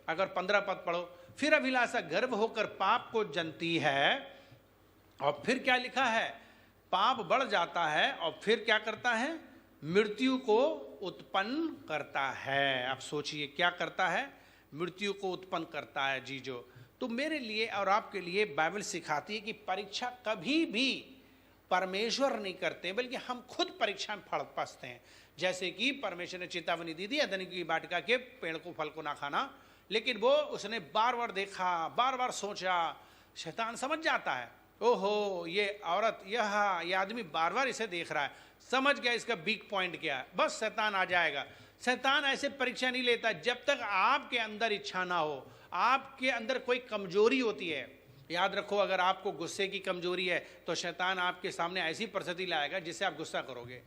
अगर 15 पद पढ़ो, फिर अभिलाषा गर्व होकर पाप को जनती है, और फिर क्या लिखा है? पाप बढ़ जाता है और फिर क्या करता है? मृत्यु को उत्पन्न करता है। आप सोचिए क्या करता है? मृत्यु को उत्पन्न करता है। जीजो, तो मेरे लिए और आपके लिए बाइबल सिखाती है कि परीक्षा कभी भी परमेश्वर नहीं करते, बल्कि हम खुद परीक्षा में फंसते हैं। जैसे कि परमेश्वर ने चेतावनी दी थी अदन की वाटिका के पेड़ को, फल को ना खाना, लेकिन वो उसने बार बार देखा, बार बार सोचा। शैतान समझ जाता है, ओहो ये औरत, यह आदमी बार बार इसे देख रहा है, समझ गया इसका वीक पॉइंट क्या है, बस शैतान आ जाएगा। शैतान ऐसे परीक्षा नहीं लेता जब तक आपके अंदर इच्छा ना हो, आपके अंदर कोई कमजोरी होती है। याद रखो, अगर आपको गुस्से की कमजोरी है तो शैतान आपके सामने ऐसी परिस्थिति लाएगा जिससे आप गुस्सा करोगे।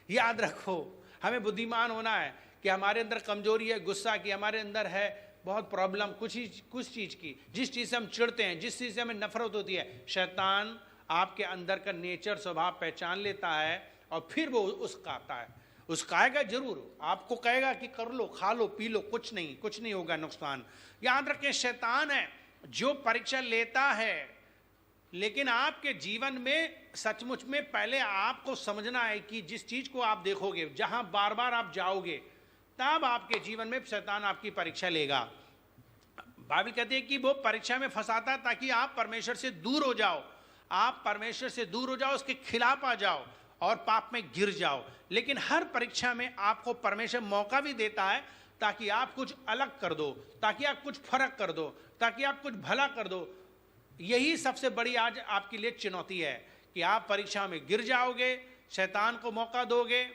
याद रखो, हमें बुद्धिमान होना है कि हमारे अंदर कमजोरी है गुस्सा की, हमारे अंदर है बहुत प्रॉब्लम कुछ चीज़ की, जिस चीज़ से हम चिढ़ते हैं, जिस चीज़ से हमें नफरत होती है, शैतान आपके अंदर का नेचर, स्वभाव पहचान लेता है और फिर वो उसकाता है। उसकाएगा जरूर, आपको कहेगा कि कर लो, खा लो, पी लो, कुछ नहीं होगा नुकसान। याद रखें, शैतान है जो परीक्षा लेता है, लेकिन आपके जीवन में सचमुच में पहले आपको समझना है कि जिस चीज को आप देखोगे, जहां बार बार आप जाओगे, तब आपके जीवन में शैतान आपकी परीक्षा लेगा। बाइबल कहती है कि वो परीक्षा में फंसाता है ताकि आप परमेश्वर से दूर हो जाओ, आप परमेश्वर से दूर हो जाओ, उसके खिलाफ आ जाओ और पाप में गिर जाओ। लेकिन हर परीक्षा में आपको परमेश्वर मौका भी देता है ताकि आप कुछ अलग कर दो, ताकि आप कुछ फर्क कर दो, ताकि आप कुछ भला कर दो। यही सबसे बड़ी आज आपके लिए चुनौती है कि आप परीक्षा में गिर जाओगे, शैतान को मौका दोगे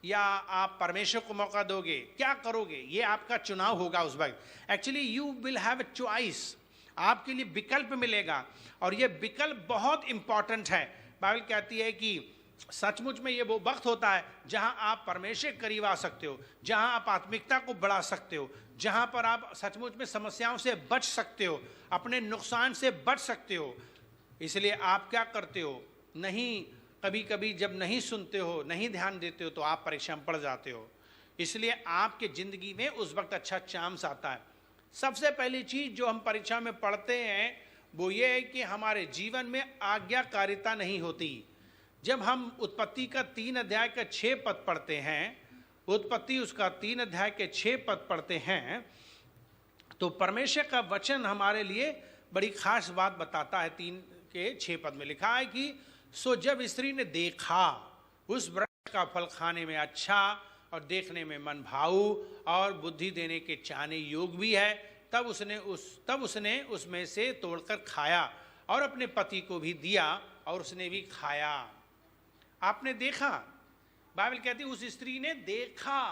या आप परमेश्वर को मौका दोगे, क्या करोगे, ये आपका चुनाव होगा उस वक्त। Actually you will have a choice, आपके लिए विकल्प मिलेगा और ये विकल्प बहुत इंपॉर्टेंट है। बाइबल कहती है कि सचमुच में ये वो वक्त होता है जहां आप परमेश्वर के करीब आ सकते हो, जहां आप आत्मिकता को बढ़ा सकते हो, जहां पर आप सचमुच में समस्याओं से बच सकते हो, अपने नुकसान से बच सकते हो। इसलिए आप क्या करते हो, नहीं, कभी कभी जब नहीं सुनते हो, नहीं ध्यान देते हो, तो आप परीक्षा में पड़ जाते हो। इसलिए आपके जिंदगी में उस वक्त अच्छा चांस आता है। सबसे पहली चीज जो हम परीक्षा में पढ़ते हैं वो ये है कि हमारे जीवन में आज्ञाकारिता नहीं होती। जब हम उत्पत्ति का 3 अध्याय का 6 पद पढ़ते हैं, उत्पत्ति उसका 3 अध्याय के 6 पद पढ़ते हैं, तो परमेश्वर का वचन हमारे लिए बड़ी खास बात बताता है। 3 के 6 पद में लिखा है कि सो जब स्त्री ने देखा उस वृक्ष का फल खाने में अच्छा और देखने में मन भाऊ और बुद्धि देने के चाहने योग भी है, तब उसने उसमें से तोड़कर खाया और अपने पति को भी दिया और उसने भी खाया। आपने देखा, बाइबल कहती है उस स्त्री ने देखा,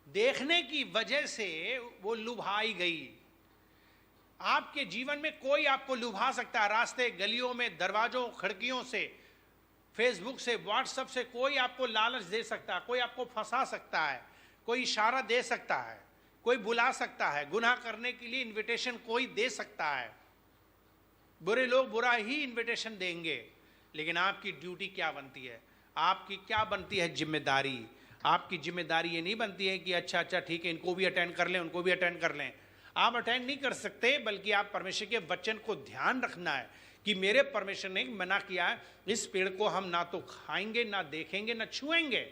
देखने की वजह से वो लुभाई गई। आपके जीवन में कोई आपको लुभा सकता है, रास्ते, गलियों में, दरवाजों, खिड़कियों से, फेसबुक से, व्हाट्सएप से कोई आपको लालच दे सकता है, कोई आपको फंसा सकता है, कोई इशारा दे सकता है, कोई बुला सकता है, गुनाह करने के लिए इनविटेशन कोई दे सकता है। बुरे लोग बुरा ही इनविटेशन देंगे, लेकिन आपकी ड्यूटी क्या बनती है, आपकी क्या बनती है जिम्मेदारी। आपकी जिम्मेदारी ये नहीं बनती है कि अच्छा ठीक है इनको भी अटेंड कर लें, उनको भी अटेंड कर लें। आप अटेंड नहीं कर सकते, बल्कि आप परमेश्वर के वचन को ध्यान रखना है कि मेरे परमेश्वर ने मना किया है, इस पेड़ को हम ना तो खाएंगे, ना देखेंगे, ना छुएंगे।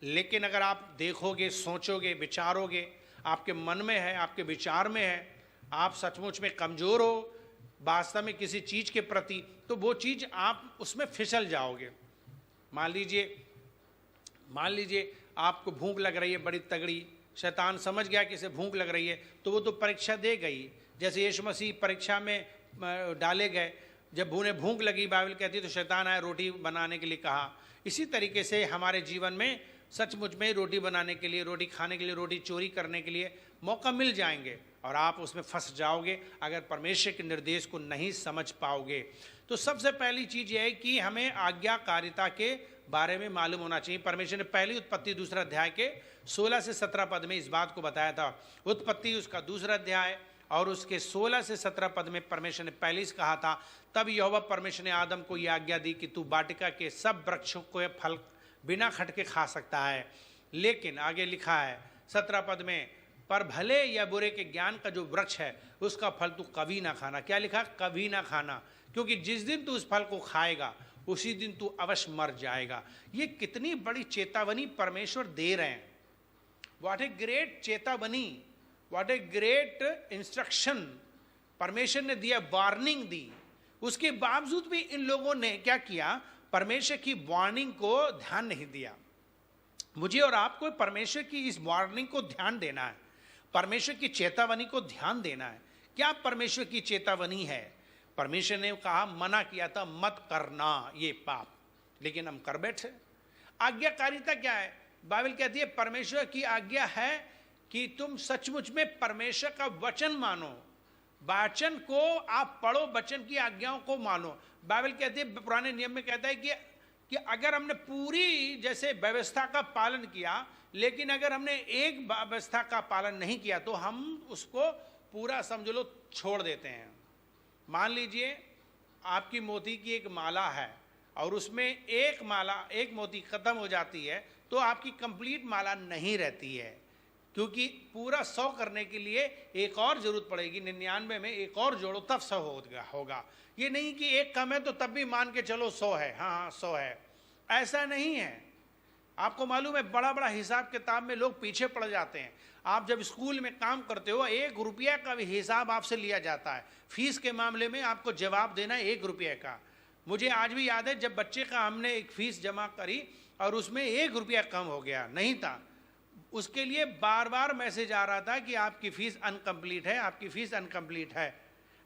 लेकिन अगर आप देखोगे, सोचोगे, विचारोगे, आपके मन में है, आपके विचार में है, आप सचमुच में कमजोर हो वास्तव में किसी चीज के प्रति, तो वो चीज आप उसमें फिसल जाओगे। मान लीजिए आपको भूख लग रही है बड़ी तगड़ी, शैतान समझ गया कि इसे भूख लग रही है, तो वो तो परीक्षा दे गई। जैसे यीशु मसीह परीक्षा में डाले गए, जब उन्हें भूख लगी, बाइबल कहती है तो शैतान आया, रोटी बनाने के लिए कहा। इसी तरीके से हमारे जीवन में सचमुच में रोटी बनाने के लिए, रोटी खाने के लिए, रोटी चोरी करने के लिए मौका मिल जाएंगे और आप उसमें फंस जाओगे अगर परमेश्वर के निर्देश को नहीं समझ पाओगे। तो सबसे पहली चीज यह है कि हमें आज्ञाकारिता के बारे में मालूम होना चाहिए। परमेश्वर ने पहली उत्पत्ति 2 अध्याय के 16 से 17 पद में इस बात को बताया था। उत्पत्ति उसका 2 अध्याय और उसके 16 से 17 पद में परमेश्वर ने पहले ही कहा था, तब यहोवा परमेश्वर ने आदम को यह आज्ञा दी कि तू वाटिका के सब वृक्षों को फल बिना खटके खा सकता है, लेकिन आगे लिखा है 17 पद में, पर भले या बुरे के ज्ञान का जो वृक्ष है उसका फल तू कभी ना खाना। क्या लिखा? कभी ना खाना, क्योंकि जिस दिन तू उस फल को खाएगा उसी दिन तू अवश्य मर जाएगा। ये कितनी बड़ी चेतावनी परमेश्वर दे रहे हैं। व्हाट ए ग्रेट चेतावनी, व्हाट ए ग्रेट इंस्ट्रक्शन परमेश्वर ने दिया, वार्निंग दी। उसके बावजूद भी इन लोगों ने क्या किया? परमेश्वर की वार्निंग को ध्यान नहीं दिया। मुझे और आपको परमेश्वर की इस वार्निंग को ध्यान देना है, परमेश्वर की चेतावनी को ध्यान देना है। क्या परमेश्वर की चेतावनी है? परमेश्वर ने कहा, मना किया था मत करना ये पाप, लेकिन हम कर बैठे। आज्ञाकारिता क्या है? बाइबल कहती है परमेश्वर की आज्ञा है कि तुम सचमुच में परमेश्वर का वचन मानो, वचन को आप पढ़ो, वचन की आज्ञाओं को मानो। बाइबल कहती है, पुराने नियम में कहता है कि अगर हमने पूरी जैसे व्यवस्था का पालन किया, लेकिन अगर हमने एक व्यवस्था का पालन नहीं किया तो हम उसको पूरा समझ लो छोड़ देते हैं। मान लीजिए आपकी मोती की एक माला है और उसमें एक मोती खत्म हो जाती है तो आपकी कंप्लीट माला नहीं रहती है, क्योंकि पूरा 100 करने के लिए एक और जरूरत पड़ेगी। 99 में एक और जोड़ो तब 100 होगा। ये नहीं कि एक कम है तो तब भी मान के चलो 100 है, हाँ 100 है, ऐसा नहीं है। आपको मालूम है बड़ा बड़ा हिसाब किताब में लोग पीछे पड़ जाते हैं। आप जब स्कूल में काम करते हो 1 रुपया का भी हिसाब आपसे लिया जाता है। फीस के मामले में आपको जवाब देना है 1 रुपये का। मुझे आज भी याद है जब बच्चे का हमने एक फीस जमा करी और उसमें 1 रुपया कम हो गया, नहीं था, उसके लिए बार बार मैसेज आ रहा था कि आपकी फीस अनकम्प्लीट है, आपकी फीस अनकम्प्लीट है।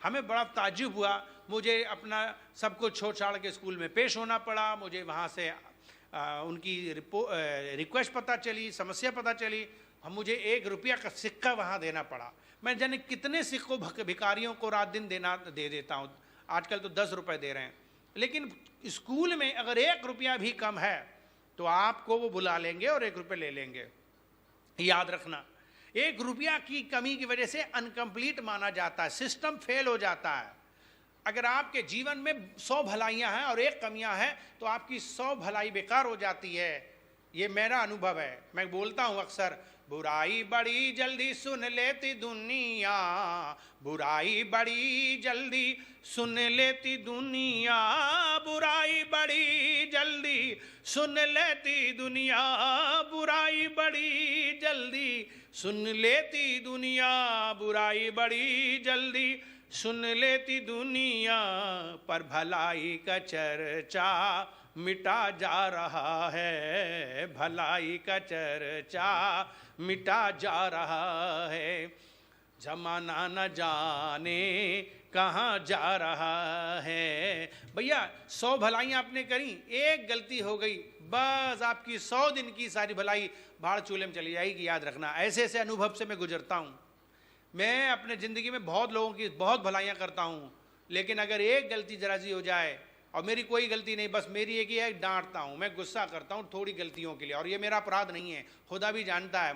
हमें बड़ा ताज्जुब हुआ। मुझे अपना सब कुछ छोड़ छाड़ के स्कूल में पेश होना पड़ा। मुझे वहाँ से उनकी रिक्वेस्ट पता चली, समस्या पता चली, मुझे 1 रुपया का सिक्का वहाँ देना पड़ा। मैं जाने कितने सिक्कों भिखारियों को रात दिन दे देता हूँ। आजकल तो 10 रुपये दे रहे हैं, लेकिन स्कूल में अगर 1 रुपया भी कम है तो आपको वो बुला लेंगे और 1 रुपये ले लेंगे। याद रखना, 1 रुपया की कमी की वजह से अनकम्प्लीट माना जाता है, सिस्टम फेल हो जाता है। अगर आपके जीवन में 100 भलाइयां हैं और 1 कमियां हैं तो आपकी 100 भलाई बेकार हो जाती है। ये मेरा अनुभव है। मैं बोलता हूं अक्सर, बुराई बड़ी जल्दी सुन लेती दुनिया, बुराई बड़ी जल्दी सुन लेती दुनिया, बुराई बड़ी जल्दी सुन लेती दुनिया, बुराई बड़ी जल्दी सुन लेती दुनिया, बुराई बड़ी जल्दी सुन लेती दुनिया, पर भलाई का चर्चा मिटा जा रहा है, भलाई का चर्चा मिटा जा रहा है, जमाना न जाने कहाँ जा रहा है। भैया 100 भलाइयाँ आपने करी, 1 गलती हो गई, बस आपकी 100 दिन की सारी भलाई भाड़ चूल्हे में चली जाएगी। याद रखना, ऐसे ऐसे अनुभव से मैं गुजरता हूँ। मैं अपने ज़िंदगी में बहुत लोगों की बहुत भलाइयाँ करता हूँ, लेकिन अगर 1 गलती जरा सी हो जाए, और मेरी कोई गलती नहीं, बस मेरी एक ही है, डांटता हूँ, मैं गुस्सा करता हूँ थोड़ी गलतियों के लिए, और ये मेरा अपराध नहीं है, खुदा भी जानता है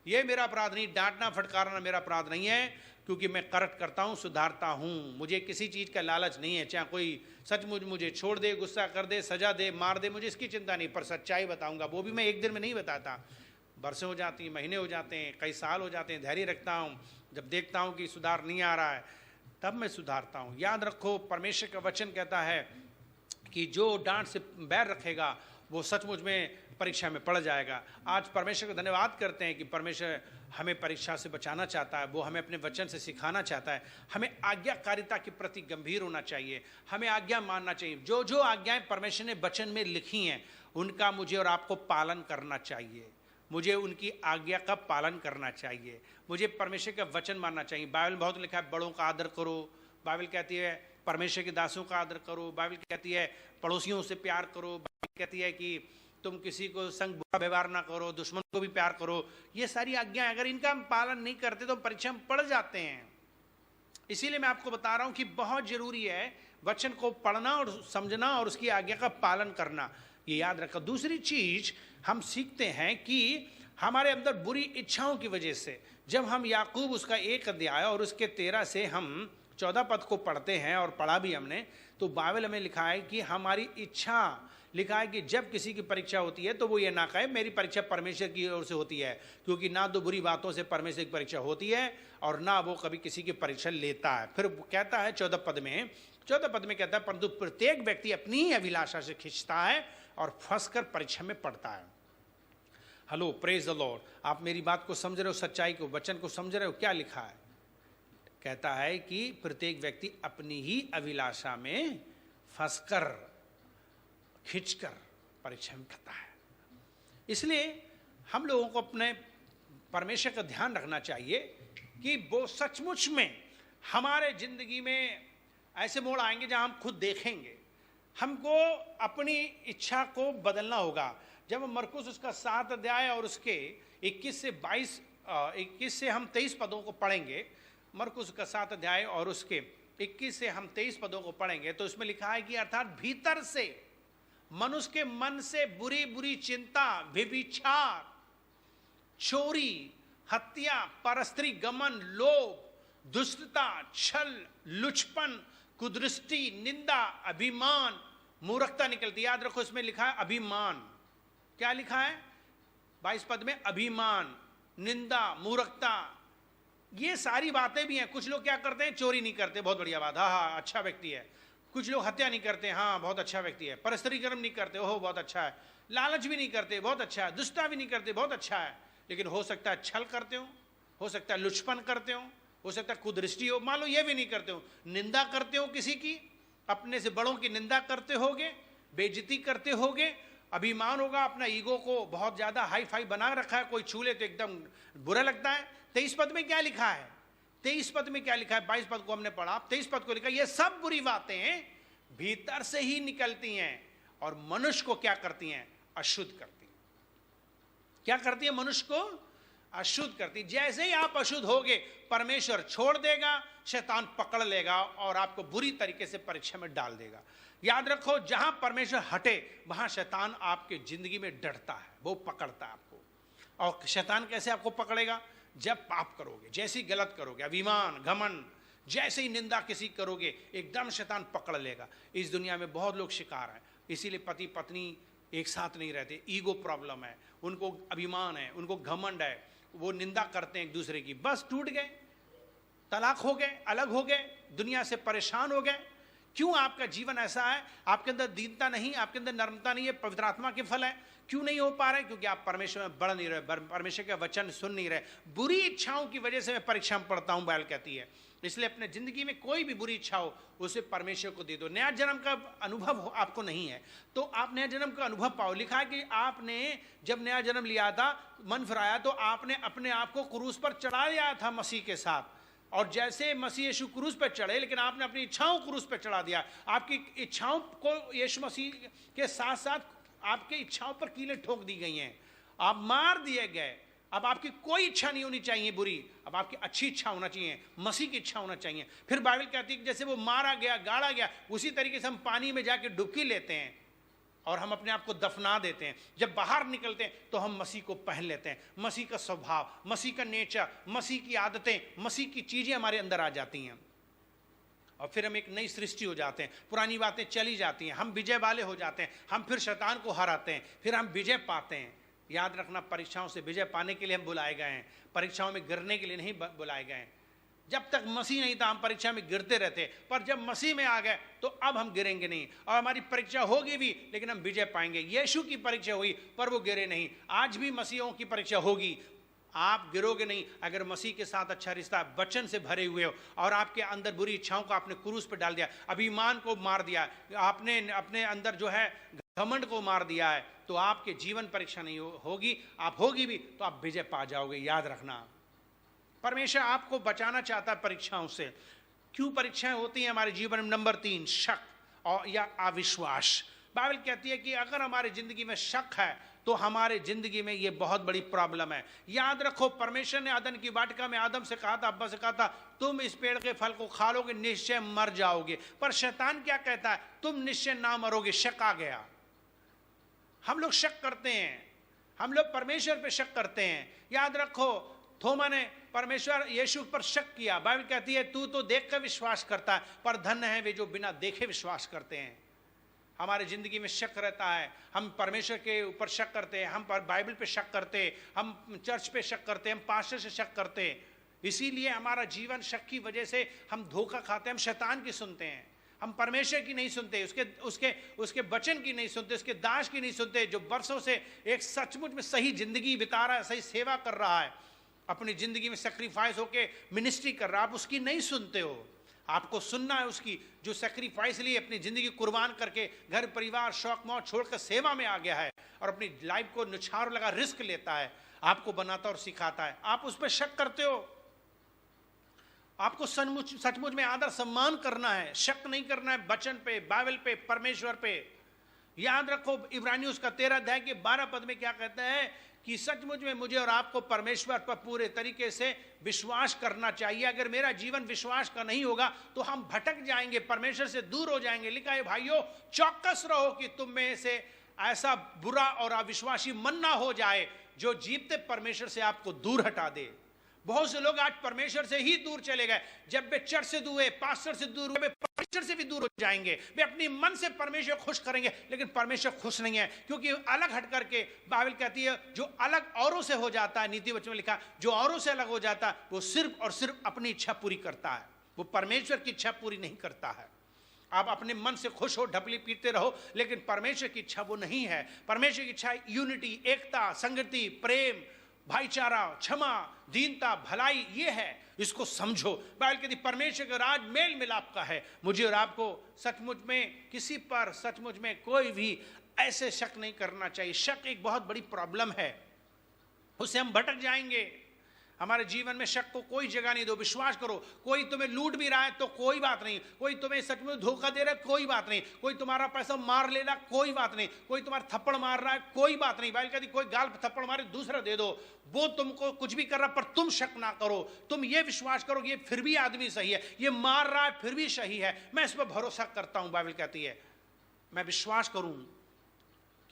ये मेरा अपराध नहीं, डांटना फटकारना मेरा अपराध नहीं है, क्योंकि मैं करेक्ट करता हूँ, सुधारता हूँ। मुझे किसी चीज़ का लालच नहीं है, चाहे कोई सचमुच मुझे छोड़ दे, गुस्सा कर दे, सजा दे, मार दे, मुझे इसकी चिंता नहीं, पर सच्चाई बताऊँगा। वो भी मैं एक दिन में नहीं बताता, बरसें हो जाती हैं, महीने हो जाते हैं, कई साल हो जाते हैं, धैर्य रखता हूँ। जब देखता हूँ कि सुधार नहीं आ रहा है तब मैं सुधारता हूँ। याद रखो, परमेश्वर का वचन कहता है कि जो डांट से बैर रखेगा वो सचमुच में परीक्षा में पड़ जाएगा। आज परमेश्वर को धन्यवाद करते हैं कि परमेश्वर हमें परीक्षा से बचाना चाहता है, वो हमें अपने वचन से सिखाना चाहता है। हमें आज्ञाकारिता के प्रति गंभीर होना चाहिए, हमें आज्ञा मानना चाहिए। जो जो आज्ञाएं परमेश्वर ने वचन में लिखी हैं उनका मुझे और आपको पालन करना चाहिए। मुझे उनकी आज्ञा का पालन करना चाहिए, मुझे परमेश्वर का वचन मानना चाहिए। बाइबल बहुत लिखा है, बड़ों का आदर करो। बाइबल कहती है परमेश्वर के दासों का आदर करो। बाइबल कहती है पड़ोसियों से प्यार करो। बाइबल कहती है कि तुम किसी को संग बुरा व्यवहार ना करो, दुश्मन को भी प्यार करो। ये सारी आज्ञाएं अगर इनका हम पालन नहीं करते तो परीक्षा में पड़ जाते हैं। इसीलिए मैं आपको बता रहा हूं कि बहुत जरूरी है वचन को पढ़ना और समझना और उसकी आज्ञा का पालन करना। ये याद रखो। दूसरी चीज हम सीखते हैं कि हमारे अंदर बुरी इच्छाओं की वजह से, जब हम याकूब उसका 1 अध्याय और उसके 13 से हम 14 पद को पढ़ते हैं, और पढ़ा भी हमने, तो बाइबल में लिखा है कि हमारी इच्छा, लिखा है कि जब किसी की परीक्षा होती है तो वो ये ना कहे मेरी परीक्षा परमेश्वर की ओर से होती है, क्योंकि ना तो बुरी बातों से परमेश्वर की परीक्षा होती है और ना वो कभी किसी की परीक्षा लेता है। फिर कहता है 14 पद में कहता है, परंतु प्रत्येक व्यक्ति अपनी ही अभिलाषा से खिंचता है और फंसकर परीक्षा में पड़ता है। Hello, praise the Lord. आप मेरी बात को समझ रहे हो, सच्चाई को, वचन को समझ रहे हो? क्या लिखा है? कहता है कि प्रत्येक व्यक्ति अपनी ही अभिलाषा में फंसकर खींचकर परीक्षा में करता है। इसलिए हम लोगों को अपने परमेश्वर का ध्यान रखना चाहिए कि वो सचमुच में हमारे जिंदगी में ऐसे मोड़ आएंगे जहां हम खुद देखेंगे। हमको अपनी इच्छा को बदलना होगा। जब हम मरकुस उसका 7 अध्याय और उसके 21 से हम 23 पदों को पढ़ेंगे, मरकुस का 7 अध्याय और उसके 21 से हम 23 पदों को पढ़ेंगे, तो उसमें लिखा है कि अर्थात भीतर से मनुष्य के मन से बुरी बुरी चिंता, व्यभिचार, चोरी, हत्या, परस्त्री गमन, लोभ, दुष्टता, छल, लुचपन, कुदृष्टि, निंदा, अभिमान, मूर्खता निकलती। याद रखो इसमें लिखा है अभिमान। क्या लिखा है 22 पद में? अभिमान, निंदा, मूर्खता, ये सारी बातें भी हैं। कुछ लोग क्या करते हैं? चोरी नहीं करते, बहुत बढ़िया बात, हाँ अच्छा व्यक्ति है। कुछ लोग हत्या नहीं करते, हाँ बहुत अच्छा व्यक्ति है। परस्त्री कर्म नहीं करते, ओहो बहुत अच्छा है। लालच भी नहीं करते, बहुत अच्छा है। दुष्टता भी नहीं करते, बहुत अच्छा है। लेकिन हो सकता है छल करते हो सकता है लुचपन करते हो सकता है कुदृष्टि हो, मान लो ये भी नहीं करते हो, निंदा करते हो किसी की, अपने से बड़ों की निंदा करते होगे, बेइज्जती करते होगे, अभिमान होगा, अपना ईगो को बहुत ज्यादा हाई फाई बना रखा है, कोई छू ले तो एकदम बुरा लगता है। 23 पद में क्या लिखा है? 23 पद में क्या लिखा है? 22 पद को हमने पढ़ा, 23 पद को लिखा ये सब बुरी बातें भीतर से ही निकलती हैं और मनुष्य को क्या करती हैं? अशुद्ध करती हैं। क्या करती है? मनुष्य को अशुद्ध करती। जैसे ही आप अशुद्ध होगे, परमेश्वर छोड़ देगा, शैतान पकड़ लेगा और आपको बुरी तरीके से परीक्षा में डाल देगा। याद रखो, जहां परमेश्वर हटे वहां शैतान आपके जिंदगी में डरता है, वो पकड़ता है आपको। और शैतान कैसे आपको पकड़ेगा? जब पाप करोगे, जैसे ही गलत करोगे, अभिमान, घमंड, जैसे ही निंदा किसी करोगे, एकदम शैतान पकड़ लेगा। इस दुनिया में बहुत लोग शिकार हैं, इसीलिए पति पत्नी एक साथ नहीं रहते, ईगो प्रॉब्लम है, उनको अभिमान है, उनको घमंड है, वो निंदा करते हैं एक दूसरे की, बस टूट गए, तलाक हो गए, अलग हो गए, दुनिया से परेशान हो गए। क्यों? आपका जीवन ऐसा है, आपके अंदर दीनता नहीं, आपके अंदर नर्मता नहीं है, पवित्र आत्मा के फल है। क्यों नहीं हो पा रहे? क्योंकि आप परमेश्वर में बढ़ नहीं रहे, परमेश्वर का वचन सुन नहीं रहे। बुरी इच्छाओं की वजह से मैं परीक्षा में पढ़ता हूं, बाइबल कहती है। इसलिए अपने जिंदगी में कोई भी बुरी इच्छा हो, उसे परमेश्वर को दे दो। नया जन्म का अनुभव आपको नहीं है तो आप नया जन्म का अनुभव पाओ। लिखा है कि आपने जब नया जन्म लिया था, मन फिराया, तो आपने अपने आप को क्रूस पर चढ़ा लिया था मसीह के साथ। और जैसे मसीह यीशु क्रूस पर चढ़े, लेकिन आपने अपनी इच्छाओं क्रूस पर चढ़ा दिया। आपकी इच्छाओं को यीशु मसीह के साथ साथ आपके इच्छाओं पर कीलें ठोक दी गई हैं, आप मार दिए गए। अब आपकी कोई इच्छा नहीं होनी चाहिए बुरी, अब आपकी अच्छी इच्छा होना चाहिए, मसीह की इच्छा होना चाहिए। फिर बाइबल कहती है कि जैसे वो मारा गया, गाड़ा गया, उसी तरीके से हम पानी में जाके डुबकी लेते हैं और हम अपने आप को दफना देते हैं। जब बाहर निकलते हैं तो हम मसीह को पहन लेते हैं। मसीह का स्वभाव, मसीह का नेचर, मसीह की आदतें, मसीह की चीजें हमारे अंदर आ जाती हैं और फिर हम एक नई सृष्टि हो जाते हैं। पुरानी बातें चली जाती हैं, हम विजय वाले हो जाते हैं, हम फिर शैतान को हराते हैं, फिर हम विजय पाते हैं। याद रखना, परीक्षाओं से विजय पाने के लिए हम बुलाए गए हैं, परीक्षाओं में गिरने के लिए नहीं बुलाए गए हैं। जब तक मसीह नहीं था हम परीक्षा में गिरते रहते, पर जब मसीह में आ गए तो अब हम गिरेंगे नहीं। और हमारी परीक्षा होगी भी, लेकिन हम विजय पाएंगे। यीशु की परीक्षा हुई पर वो गिरे नहीं। आज भी मसीहों की परीक्षा होगी, आप गिरोगे नहीं अगर मसीह के साथ अच्छा रिश्ता, वचन से भरे हुए हो और आपके अंदर बुरी इच्छाओं को आपने क्रूस पर डाल दिया, अभिमान को मार दिया, आपने अपने अंदर जो है घमंड को मार दिया है, तो आपके जीवन परीक्षा नहीं होगी। आप होगी भी तो आप विजय पा जाओगे। याद रखना, परमेश्वर आपको बचाना चाहता है परीक्षाओं से। क्यों परीक्षाएं होती हैं हमारे जीवन में? नंबर 3, शक और या अविश्वास। बाइबल कहती है कि अगर हमारे जिंदगी में शक है तो हमारे जिंदगी में ये बहुत बड़ी प्रॉब्लम है। याद रखो, परमेश्वर ने अदन की वाटिका में आदम से कहा था, अब्बा से कहा था, तुम इस पेड़ के फल को खा लोगे निश्चय मर जाओगे। पर शैतान क्या कहता है? तुम निश्चय ना मरोगे। शक आ गया। हम लोग शक करते हैं, हम लोग परमेश्वर पे शक करते हैं। याद रखो, थोमा ने परमेश्वर यीशु पर शक किया। बाइबल कहती है तू तो देख कर विश्वास करता है, पर धन्य है वे जो बिना देखे विश्वास करते हैं। हमारे जिंदगी में शक रहता है, हम परमेश्वर के ऊपर शक करते हैं, हम पर बाइबल पे शक करते हैं, हम चर्च पे शक करते हैं, हम पास्टर से शक करते हैं। इसीलिए हमारा जीवन शक की वजह से हम धोखा खाते हैं, हम शैतान की सुनते हैं, हम परमेश्वर की नहीं सुनते, उसके वचन की नहीं सुनते, उसके दास की नहीं सुनते, जो वर्षों से एक सचमुच में सही जिंदगी बिता रहा है, सही सेवा कर रहा है, अपनी जिंदगी में सेक्रीफाइस होके मिनिस्ट्री कर रहा है, आप उसकी नहीं सुनते हो। आपको सुनना है उसकी, जो सेक्रीफाइस लिए अपनी जिंदगी कुर्बान करके घर परिवार शौक मौज छोड़कर सेवा में आ गया है और अपनी लाइफ को न्यौछावर लगा रिस्क लेता है, आपको बनाता और सिखाता है। आप उस पर शक करते हो। आपको सचमुच में आदर सम्मान करना है, शक नहीं करना है वचन पे, बाइबल पे, परमेश्वर पे। याद रखो इब्रानियों का 13 अध्याय के 12 पद में क्या कहता है कि सचमुच में मुझे और आपको परमेश्वर पर पूरे तरीके से विश्वास करना चाहिए। अगर मेरा जीवन विश्वास का नहीं होगा तो हम भटक जाएंगे, परमेश्वर से दूर हो जाएंगे। लिखा है भाइयों, चौकस रहो कि तुम में से ऐसा बुरा और अविश्वासी मन ना हो जाए जो जीवते परमेश्वर से आपको दूर हटा दे। बहुत से लोग आज परमेश्वर से ही दूर चले गए। जब वे चर्च से दूर हुए, पास्टर से दूर हुए, वे परमेश्वर से भी दूर हो जाएंगे। वे अपनी मन से परमेश्वर खुश करेंगे, लेकिन परमेश्वर खुश नहीं है, क्योंकि अलग हट करके बाइबल कहती है जो अलग औरों से हो जाता है, नीति वचन में लिखा, जो औरों से अलग हो जाता है वो सिर्फ और सिर्फ अपनी इच्छा पूरी करता है, वो परमेश्वर की इच्छा पूरी नहीं करता है। आप अपने मन से खुश हो, ढपली पीटते रहो, लेकिन परमेश्वर की इच्छा वो नहीं है। परमेश्वर की इच्छा यूनिटी, एकता, संगति, प्रेम, भाईचारा, क्षमा, दीनता, भलाई, ये है। इसको समझो। बाइबल कहती परमेश्वर का राज मेल मिलाप का है। मुझे और आपको सचमुच में किसी पर सचमुच में कोई भी ऐसे शक नहीं करना चाहिए। शक एक बहुत बड़ी प्रॉब्लम है, उससे हम भटक जाएंगे। हमारे जीवन में शक को कोई जगह नहीं दो। विश्वास करो, कोई तुम्हें लूट भी रहा है तो कोई बात नहीं, कोई तुम्हें सचमुच धोखा दे रहा है कोई बात नहीं, कोई तुम्हारा पैसा मार ले रहा कोई बात नहीं, कोई तुम्हारा थप्पड़ मार रहा है कोई बात नहीं। बाइबल कहती कोई गाल पे थप्पड़ मारे दूसरा दे दो, वो तुमको कुछ भी कर रहा पर तुम शक ना करो। तुम ये विश्वास करो ये फिर भी आदमी सही है, ये मार रहा है फिर भी सही है, मैं इस पर भरोसा करता हूं। बाइबल कहती है मैं विश्वास करूं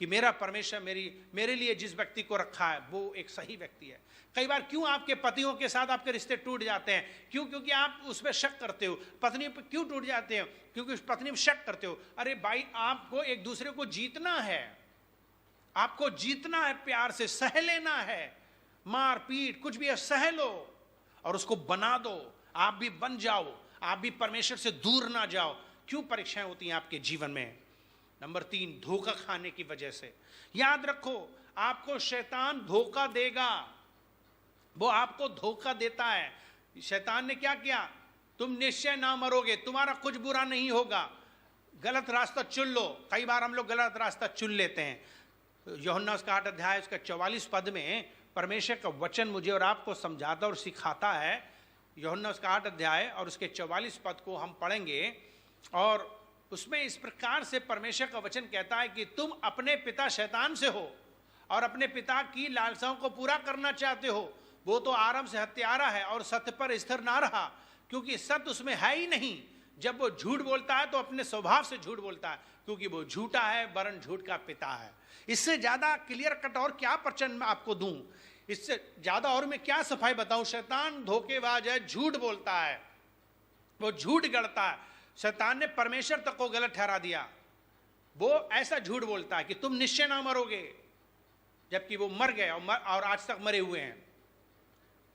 कि मेरा परमेश्वर मेरे लिए जिस व्यक्ति को रखा है वो एक सही व्यक्ति है। कई बार क्यों आपके पतियों के साथ आपके रिश्ते टूट जाते हैं? क्यों? क्योंकि आप उस पर शक करते हो। पत्नी पर क्यों टूट जाते हो? क्योंकि उस पत्नी पर शक करते हो। अरे भाई, आपको एक दूसरे को जीतना है, आपको जीतना है, प्यार से सह लेना है, मार पीट कुछ भी है सह लो और उसको बना दो। आप भी बन जाओ, आप भी परमेश्वर से दूर ना जाओ। क्यों परीक्षाएं होती हैं आपके जीवन में? नंबर 3, धोखा खाने की वजह से। याद रखो, आपको शैतान धोखा देगा, वो आपको धोखा देता है। शैतान ने क्या किया? तुम निश्चय ना मरोगे, तुम्हारा कुछ बुरा नहीं होगा, गलत रास्ता चुन लो। कई बार हम लोग गलत रास्ता चुन लेते हैं। यूहन्ना उसका 8 अध्याय उसका 44 पद में परमेश्वर का वचन मुझे और आपको समझाता और सिखाता है। यूहन्ना उसका 8 अध्याय और उसके 44 पद को हम पढ़ेंगे और उसमें इस प्रकार से परमेश्वर का वचन कहता है कि तुम अपने पिता शैतान से हो और अपने पिता की लालसाओं को पूरा करना चाहते हो। वो तो आरंभ से हत्यारा है और सत्य पर स्थिर ना रहा, क्योंकि सत्य उसमें है ही नहीं। जब वो झूठ बोलता है तो अपने स्वभाव से झूठ बोलता है, क्योंकि वो झूठा है, वरन झूठ का पिता है। इससे ज्यादा क्लियर कट और क्या प्रवचन मैं आपको दूं? इससे ज्यादा और मैं क्या सफाई बताऊं? शैतान धोखेबाज है, झूठ बोलता है, वो झूठ गढ़ता है। शैतान ने परमेश्वर तक को गलत ठहरा दिया। वो ऐसा झूठ बोलता है कि तुम निश्चय ना मरोगे, जबकि वो मर गए और आज तक मरे हुए हैं।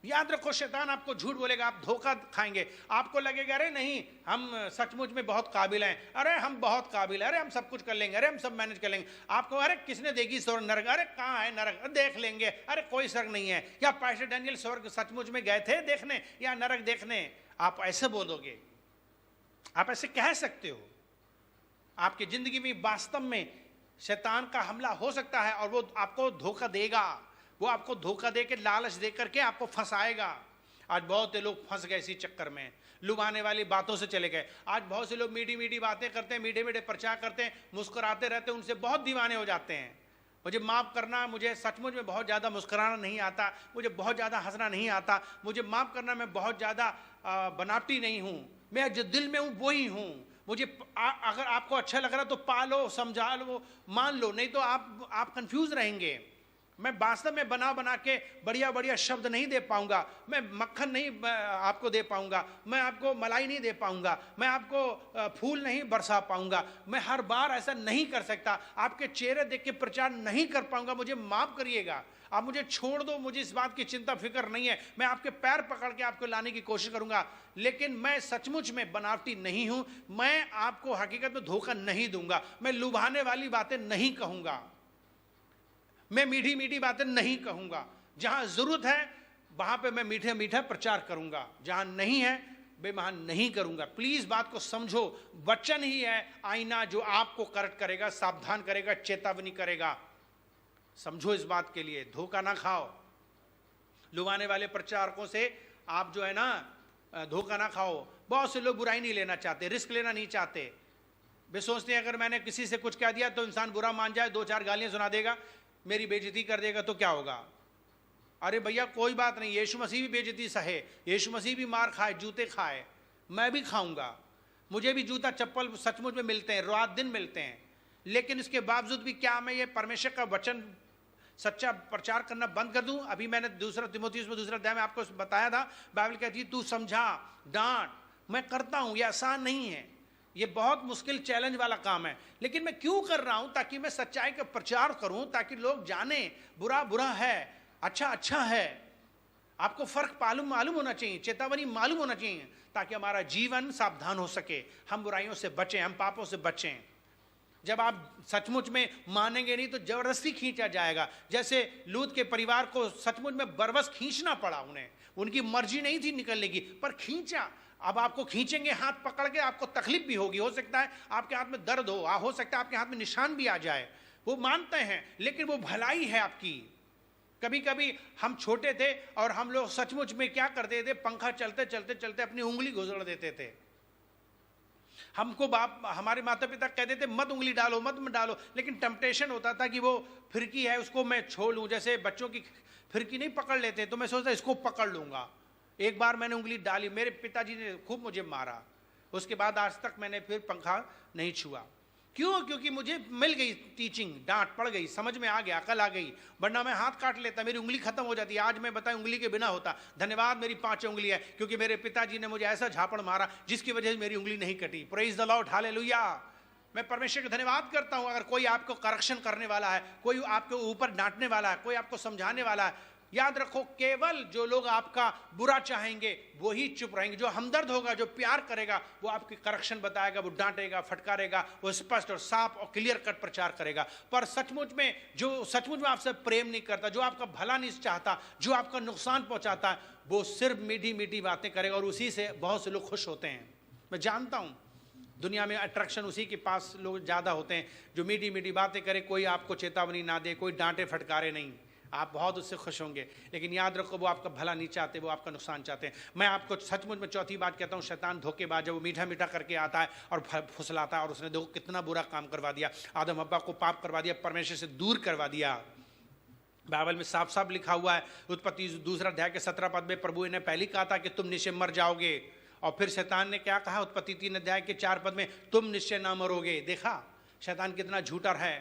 याद रखो, शैतान आपको झूठ बोलेगा, आप धोखा खाएंगे। आपको लगेगा अरे नहीं, हम सचमुच में बहुत काबिल हैं, अरे हम बहुत काबिल हैं, अरे हम सब कुछ कर लेंगे, अरे हम सब मैनेज कर लेंगे। आपको अरे किसने देगी स्वर्ग नरक? अरे कहाँ है नरक? देख लेंगे, अरे कोई स्वर्ग नहीं है। या पास्टर डैनियल स्वर्ग सचमुच में गए थे देखने या नरक देखने? आप ऐसे बोलोगे, आप ऐसे कह सकते हो। आपकी जिंदगी में वास्तव में शैतान का हमला हो सकता है और वो आपको धोखा देगा। वो आपको धोखा दे के, लालच दे करके आपको फंसाएगा। आज बहुत से लोग फंस गए इसी चक्कर में, लुभाने वाली बातों से चले गए। आज बहुत से लोग मीठी मीठी बातें करते हैं, मीठे मीठे प्रचार करते हैं, मुस्कुराते रहते हैं, उनसे बहुत दीवाने हो जाते हैं। मुझे माफ़ करना, मुझे सचमुच में बहुत ज़्यादा मुस्कुराना नहीं आता, मुझे बहुत ज़्यादा हंसना नहीं आता, मुझे माफ़ करना, मैं बहुत ज़्यादा बनावटी नहीं हूँ, मैं जो दिल में हूँ वही हूँ। मुझे अगर आपको अच्छा लग रहा तो पालो, समझा लो, मान लो, नहीं तो आप कंफ्यूज रहेंगे। मैं वास्तव में बना के बढ़िया बढ़िया शब्द नहीं दे पाऊंगा, मैं मक्खन नहीं आपको दे पाऊंगा, मैं आपको मलाई नहीं दे पाऊंगा, मैं आपको फूल नहीं बरसा पाऊंगा, मैं हर बार ऐसा नहीं कर सकता, आपके चेहरे देख के प्रचार नहीं कर पाऊंगा। मुझे माफ करिएगा, आप मुझे छोड़ दो, मुझे इस बात की चिंता फिक्र नहीं है। मैं आपके पैर पकड़ के आपको लाने की कोशिश करूंगा, लेकिन मैं सचमुच में बनावटी नहीं हूं। मैं आपको हकीकत में धोखा नहीं दूंगा, मैं लुभाने वाली बातें नहीं कहूंगा, मैं मीठी मीठी बातें नहीं कहूंगा। जहां जरूरत है वहां पे मैं मीठे मीठा प्रचार करूंगा, जहां नहीं है बेमहान नहीं करूंगा। प्लीज बात को समझो, वचन ही है आईना जो आपको करेक्ट करेगा, सावधान करेगा, चेतावनी करेगा। समझो इस बात के लिए, धोखा ना खाओ। लुभाने वाले प्रचारकों से आप जो है ना धोखा ना खाओ। बहुत से लोग बुराई नहीं लेना चाहते, रिस्क लेना नहीं चाहते। वे सोचते हैं अगर मैंने किसी से कुछ कह दिया तो इंसान बुरा मान जाए, 2-4 गालियां सुना देगा, मेरी बेइज्जती कर देगा तो क्या होगा। अरे भैया कोई बात नहीं, यीशु मसीह भी बेइज्जती सहे, यीशु मसीह भी मार खाए, जूते खाए, मैं भी खाऊंगा। मुझे भी जूता चप्पल सचमुच में मिलते हैं, रात दिन मिलते हैं, लेकिन इसके बावजूद भी क्या मैं ये परमेश्वर का वचन सच्चा प्रचार करना बंद कर दूं? अभी मैंने 2 तीमुथियुस में 2 अध्याय में आपको बताया था, बाइबल कहती है तू समझा, डांट। मैं करता हूं, ये आसान नहीं है, ये बहुत मुश्किल चैलेंज वाला काम है, लेकिन मैं क्यों कर रहा हूं? ताकि मैं सच्चाई का प्रचार करूं, ताकि लोग जाने बुरा बुरा है, अच्छा अच्छा है। आपको फर्क मालूम होना चाहिए, चेतावनी मालूम होना चाहिए, ताकि हमारा जीवन सावधान हो सके, हम बुराइयों से बचें, हम पापों से बचें। जब आप सचमुच में मानेंगे नहीं तो जबरदस्ती खींचा जाएगा। जैसे लूत के परिवार को सचमुच में बरबस खींचना पड़ा, उन्हें, उनकी मर्जी नहीं थी निकलने की, पर खींचा। अब आपको खींचेंगे हाथ पकड़ के, आपको तकलीफ भी होगी, हो सकता है आपके हाथ में दर्द हो सकता है आपके हाथ में निशान भी आ जाए, वो मानते हैं, लेकिन वो भलाई है आपकी। कभी कभी हम छोटे थे और हम लोग सचमुच में क्या करते थे, पंखा चलते चलते चलते अपनी उंगली घुसड़ देते थे। हमको हमारे माता पिता कहते थे मत उंगली डालो, मत डालो, लेकिन टेम्पटेशन होता था कि वो फिरकी है उसको मैं छोड़ लूं। जैसे बच्चों की फिरकी नहीं पकड़ लेते, तो मैं सोचता इसको पकड़ लूंगा। एक बार मैंने उंगली डाली, मेरे पिताजी ने खूब मुझे मारा, उसके बाद आज तक मैंने फिर पंखा नहीं छुआ। क्यों? क्योंकि मुझे मिल गई टीचिंग, डांट पड़ गई, समझ में आ गया, अकल आ गई, वरना मैं हाथ काट लेता, मेरी उंगली खत्म हो जाती। आज मैं बताऊं उंगली के बिना होता। धन्यवाद मेरी 5 उंगली है, क्योंकि मेरे पिताजी ने मुझे ऐसा झापड़ मारा जिसकी वजह से मेरी उंगली नहीं कटी। Praise the Lord, hallelujah. मैं परमेश्वर का धन्यवाद करता हूं। अगर कोई आपको करेक्शन करने वाला है, कोई आपके ऊपर डांटने वाला है, कोई आपको समझाने वाला है, याद रखो केवल जो लोग आपका बुरा चाहेंगे वो ही चुप रहेंगे। जो हमदर्द होगा, जो प्यार करेगा, वो आपकी करेक्शन बताएगा, वो डांटेगा, फटकारेगा, वो स्पष्ट और साफ और क्लियर कट प्रचार करेगा। पर सचमुच में जो सचमुच में आपसे प्रेम नहीं करता, जो आपका भला नहीं चाहता, जो आपका नुकसान पहुंचाता है, वो सिर्फ मीठी मीठी बातें करेगा, और उसी से बहुत से लोग खुश होते हैं। मैं जानता हूं दुनिया में अट्रैक्शन उसी के पास लोग ज्यादा होते हैं जो मीठी मीठी बातें करे, कोई आपको चेतावनी ना दे, कोई डांटे फटकारे नहीं, आप बहुत उससे खुश होंगे। लेकिन याद रखो वो आपका भला नहीं चाहते, वो आपका नुकसान चाहते हैं। मैं आपको सचमुच में चौथी बात कहता हूँ, शैतान धोखेबाज है। वो मीठा मीठा करके आता है और फुसलाता है, और उसने देखो कितना बुरा काम करवा दिया, आदम हव्वा को पाप करवा दिया, परमेश्वर से दूर करवा दिया। बाइबल में साफ साफ लिखा हुआ है, उत्पत्ति 2 अध्याय के 17 पद में प्रभु ने पहले कहा था कि तुम निश्चय मर जाओगे, और फिर शैतान ने क्या कहा उत्पत्ति 3 अध्याय के 4 पद में, तुम निश्चय ना मरोगे। देखा शैतान कितना झूठा है।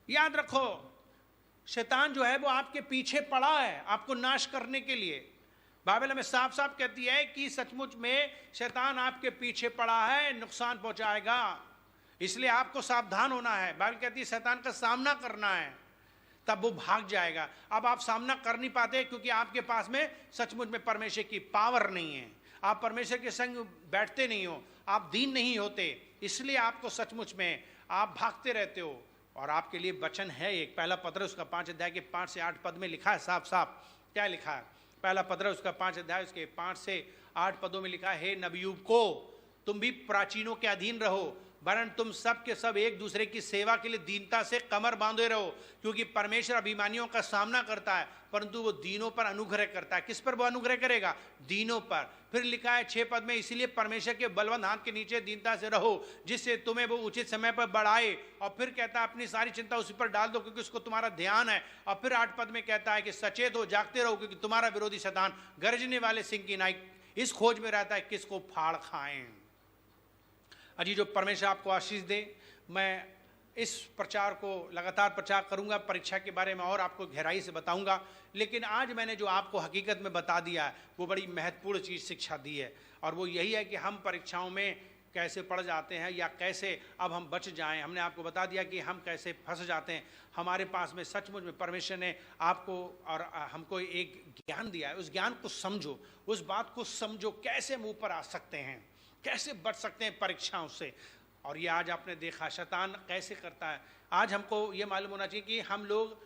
याद रखो शैतान जो है वो आपके पीछे पड़ा है आपको नाश करने के लिए। बाइबल हमें साफ साफ कहती है कि सचमुच में शैतान आपके पीछे पड़ा है, नुकसान पहुंचाएगा, इसलिए आपको सावधान होना है। बाइबल कहती है शैतान का सामना करना है, तब वो भाग जाएगा। अब आप सामना कर नहीं पाते क्योंकि आपके पास में सचमुच में परमेश्वर की पावर नहीं है, आप परमेश्वर के संग बैठते नहीं हो, आप दीन नहीं होते, इसलिए आपको सचमुच में आप भागते रहते हो। और आपके लिए वचन है एक, पहला पत्रस उसका 5 अध्याय के 5 से 8 पद में लिखा है साफ साफ। क्या लिखा है? पहला पत्रस उसका 5 अध्याय उसके 5 से 8 पदों में लिखा है, हे नबीयूब को तुम भी प्राचीनों के अधीन रहो, वरन तुम सब के सब एक दूसरे की सेवा के लिए दीनता से कमर बांधे रहो, क्योंकि परमेश्वर अभिमानियों का सामना करता है परंतु वो दीनों पर अनुग्रह करता है। किस पर वो अनुग्रह करेगा? दीनों पर। फिर लिखा है 6 पद में, इसीलिए परमेश्वर के बलवंत हाथ के नीचे दीनता से रहो, जिससे तुम्हें वो उचित समय पर बढ़ाए। और फिर कहता है अपनी सारी चिंता उसी पर डाल दो क्योंकि उसको तुम्हारा ध्यान है। और फिर 8 पद में कहता है कि सचेत हो, जागते रहो, क्योंकि तुम्हारा विरोधी शैतान गरजने वाले सिंह की नाई इस खोज में रहता है किसको फाड़ खाएं। अजी जो परमेश्वर आपको आशीष दे। मैं इस प्रचार को लगातार प्रचार करूंगा, परीक्षा के बारे में और आपको गहराई से बताऊंगा, लेकिन आज मैंने जो आपको हकीकत में बता दिया है वो बड़ी महत्वपूर्ण चीज़ शिक्षा दी है, और वो यही है कि हम परीक्षाओं में कैसे पड़ जाते हैं या कैसे अब हम बच जाएं। हमने आपको बता दिया कि हम कैसे फंस जाते हैं। हमारे पास में सचमुच में परमेश्वर ने आपको और हमको एक ज्ञान दिया है, उस ज्ञान को समझो, उस बात को समझो, कैसे हम ऊपर आ सकते हैं, कैसे बच सकते हैं परीक्षाओं से। और ये आज आपने देखा शैतान कैसे करता है। आज हमको ये मालूम होना चाहिए कि हम लोग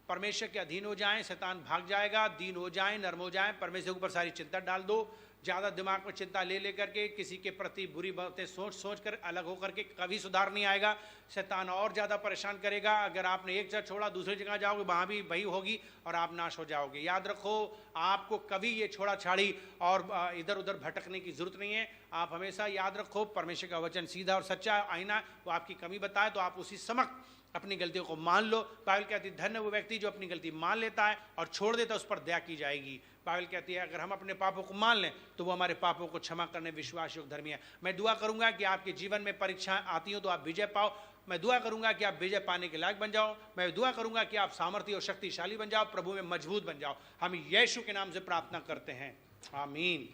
परमेश्वर के अधीन हो जाएं, शैतान भाग जाएगा, दीन हो जाएं, नर्म हो जाएं, परमेश्वर के ऊपर सारी चिंता डाल दो, ज़्यादा दिमाग में चिंता ले लेकर के किसी के प्रति बुरी बातें सोच सोच कर अलग होकर के कभी सुधार नहीं आएगा। शैतान और ज़्यादा परेशान करेगा। अगर आपने एक जगह छोड़ा दूसरी जगह जाओगे, वहाँ भी वही होगी और आप नाश हो जाओगे। याद रखो, आपको कभी ये छोड़ा छाड़ी और इधर उधर भटकने की जरूरत नहीं है। आप हमेशा याद रखो, परमेश्वर का वचन सीधा और सच्चा आईना, वो आपकी कमी बताए तो आप उसी समक्ष अपनी गलतियों को मान लो। बाइबल कहती है धन्य वो व्यक्ति जो अपनी गलती मान लेता है और छोड़ देता है, उस पर दया की जाएगी। बाइबल कहती है अगर हम अपने पापों को मान लें तो वो हमारे पापों को क्षमा करने विश्वास योग्य धर्मी है। मैं दुआ करूंगा कि आपके जीवन में परीक्षाएं आती हो तो आप विजय पाओ। मैं दुआ करूंगा कि आप विजय पाने के लायक बन जाओ। मैं दुआ करूंगा कि आप सामर्थ्य और शक्तिशाली बन जाओ, प्रभु में मजबूत बन जाओ। हम यीशु के नाम से प्रार्थना करते हैं, आमीन।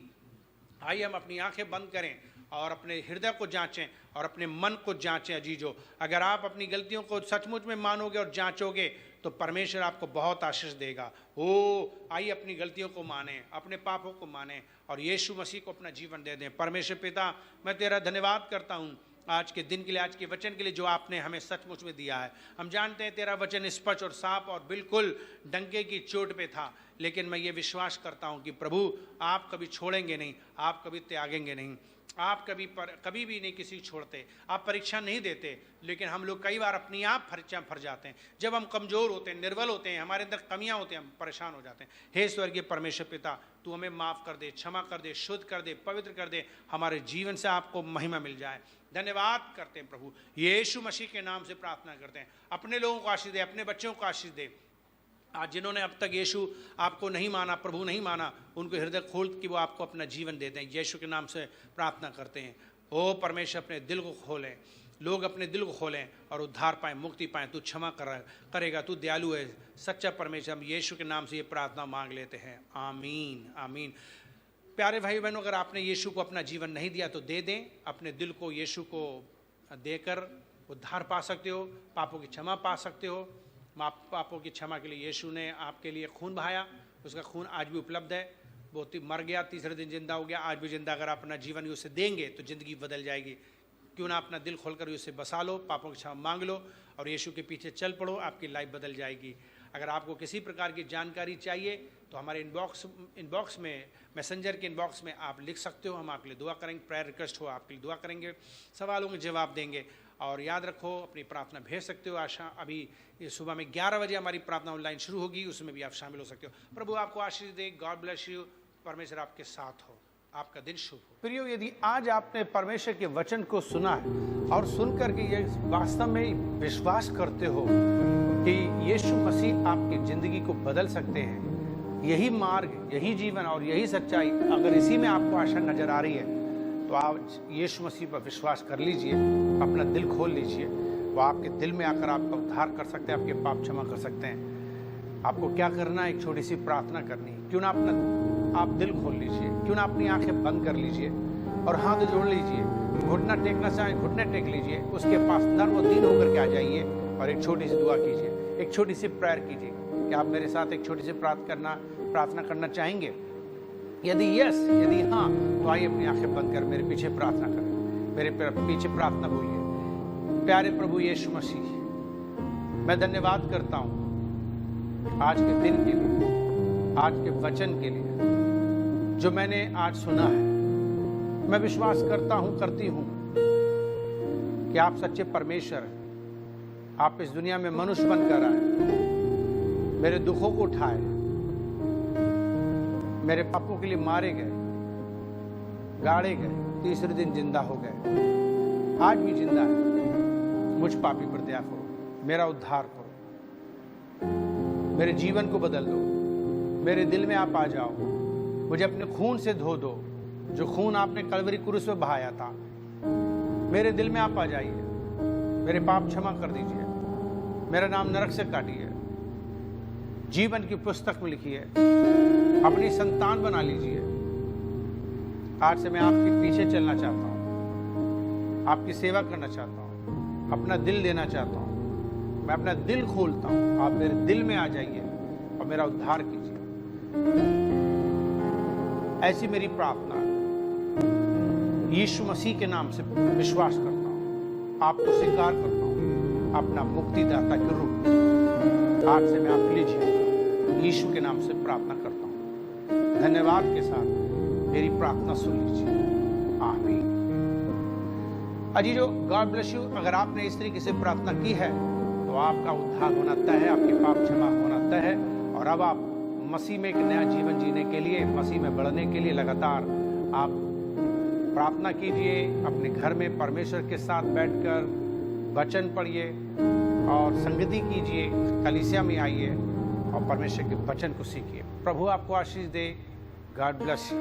आइए हम अपनी आंखें बंद करें और अपने हृदय को जांचें और अपने मन को जांचें। अजीजों, अगर आप अपनी गलतियों को सचमुच में मानोगे और जांचोगे तो परमेश्वर आपको बहुत आशीष देगा। आइए अपनी गलतियों को माने, अपने पापों को माने और यीशु मसीह को अपना जीवन दे दें। परमेश्वर पिता, मैं तेरा धन्यवाद करता हूँ आज के दिन के लिए, आज के वचन के लिए जो आपने हमें सचमुच में दिया है। हम जानते हैं तेरा वचन स्पष्ट और साफ और बिल्कुल डंके की चोट पे था, लेकिन मैं ये विश्वास करता हूँ कि प्रभु आप कभी छोड़ेंगे नहीं, आप कभी त्यागेंगे नहीं, आप कभी भी नहीं किसी छोड़ते, आप परीक्षा नहीं देते। लेकिन हम लोग कई बार अपनी आप फर जाते हैं। जब हम कमज़ोर होते हैं, निर्बल होते हैं, हमारे अंदर कमियां होती हैं, हम परेशान हो जाते हैं। हे स्वर्गीय परमेश्वर पिता, तू हमें माफ़ कर दे, क्षमा कर दे, शुद्ध कर दे, पवित्र कर दे। हमारे जीवन से आपको महिमा मिल जाए। धन्यवाद करते हैं प्रभु, यीशु मसीह के नाम से प्रार्थना करते हैं। अपने लोगों को आशीष दे, अपने बच्चों को आशीष दे। आज जिन्होंने अब तक यीशु आपको नहीं माना, प्रभु नहीं माना, उनको हृदय खोल कि वो आपको अपना जीवन देते हैं। यीशु के नाम से प्रार्थना करते हैं। ओ परमेश्वर, अपने दिल को खोलें, लोग अपने दिल को खोलें और उद्धार पाएं, मुक्ति पाएं। तू क्षमा करेगा, तू दयालु है, सच्चा परमेश्वर। हम यीशु के नाम से ये प्रार्थना मांग लेते हैं, आमीन, आमीन। प्यारे भाई बहनों, अगर आपने यीशु को अपना जीवन नहीं दिया तो दे दें। अपने दिल को यीशु को देकर उद्धार पा सकते हो, पापों की क्षमा पा सकते हो। पापों की क्षमा के लिए यीशु ने आपके लिए खून बहाया, उसका खून आज भी उपलब्ध है। वो मर गया, तीसरे दिन जिंदा हो गया, आज भी जिंदा। अगर आप अपना जीवन उसे देंगे तो ज़िंदगी बदल जाएगी। क्यों ना अपना दिल खोलकर उसे बसा लो, पापों की क्षमा मांग लो और यीशु के पीछे चल पड़ो, आपकी लाइफ बदल जाएगी। अगर आपको किसी प्रकार की जानकारी चाहिए तो हमारे इनबॉक्स में, मैसेंजर के इनबॉक्स में आप लिख सकते हो। हम आपके लिए दुआ करेंगे, प्रेयर रिक्वेस्ट हो आपके लिए दुआ करेंगे, सवालों के जवाब देंगे। और याद रखो, अपनी प्रार्थना भेज सकते हो। आशा अभी सुबह में 11 बजे हमारी प्रार्थना ऑनलाइन शुरू होगी, उसमें भी आप शामिल हो सकते हो। प्रभु आपको आशीष दे, गॉड ब्लेस यू। परमेश्वर आपके साथ हो, आपका दिन शुभ हो। प्रियो, यदि आज आपने परमेश्वर के वचन को सुना है और सुनकर के ये वास्तव में विश्वास करते हो कि यीशु मसीह आपकी ज़िंदगी को बदल सकते हैं, यही मार्ग, यही जीवन और यही सच्चाई, अगर इसी में आपको आशा नजर आ रही है तो आज यीशु मसीह पर विश्वास कर लीजिए, अपना दिल खोल लीजिए। वो आपके दिल में आकर आपका उद्धार कर सकते हैं, आपके पाप क्षमा कर सकते हैं। आपको क्या करना है? एक छोटी सी प्रार्थना करनी है। क्यों ना आप दिल खोल लीजिए, क्यों ना अपनी आंखें बंद कर लीजिए और हाथ जोड़ लीजिए। घुटना टेकना चाहे घुटने टेक लीजिए, उसके पास नर्म और दीन होकर के आ जाइए और एक छोटी सी दुआ कीजिए, एक छोटी सी प्रेयर कीजिए। क्या आप मेरे साथ एक छोटी सी प्रार्थना करना चाहेंगे? यदि यदि हाँ, तो आइए अपनी आंखें बंद कर मेरे पीछे प्रार्थना करें। मेरे पीछे प्रार्थना बोलिए। प्यारे प्रभु यीशु मसीह, मैं धन्यवाद करता हूँ आज के दिन के लिए, आज के वचन के लिए जो मैंने आज सुना है। मैं विश्वास करता हूँ, करती हूँ कि आप सच्चे परमेश्वर हैं। आप इस दुनिया में मनुष्य बनकर आए, मेरे दुखों को उठाए, मेरे पापों के लिए मारे गए, गाड़े गए, तीसरे दिन जिंदा हो गए, आज भी जिंदा है। मुझ पापी पर दया करो, मेरा उद्धार करो, मेरे जीवन को बदल दो, मेरे दिल में आप आ जाओ, मुझे अपने खून से धो दो, जो खून आपने कलवरी क्रूस पे बहाया था। मेरे दिल में आप आ जाइए, मेरे पाप क्षमा कर दीजिए, मेरा नाम नरक से काटिए, जीवन की पुस्तक में लिखिए, अपनी संतान बना लीजिए। आज से मैं आपके पीछे चलना चाहता हूँ, आपकी सेवा करना चाहता हूँ, अपना दिल देना चाहता हूँ। मैं अपना दिल खोलता हूँ, आप मेरे दिल में आ जाइए और मेरा उद्धार कीजिए। ऐसी मेरी प्रार्थना यीशु मसीह के नाम से विश्वास करता हूँ, आपको स्वीकार करता हूँ अपना मुक्तिदाता के रूप में। आज से मैं आप लीजिए, यीशु के नाम से प्रार्थना करता हूँ, धन्यवाद के साथ। मेरी प्रार्थना सुन लीजिए। आमीन। अजीजों, गॉड ब्लेस यू। अगर आपने इस तरीके से प्रार्थना की है तो आपका उद्धार होना तय है, आपके पाप क्षमा होना तय है, और अब आप मसीह में एक नया जीवन जीने के लिए, मसीह में बढ़ने के लिए लगातार आप प्रार्थना कीजिए। अपने घर में परमेश्वर के साथ बैठकर वचन पढ़िए और संगति कीजिए, कलीसिया में आइए और परमेश्वर के वचन को सीखिए। प्रभु आपको आशीष दे। God bless you.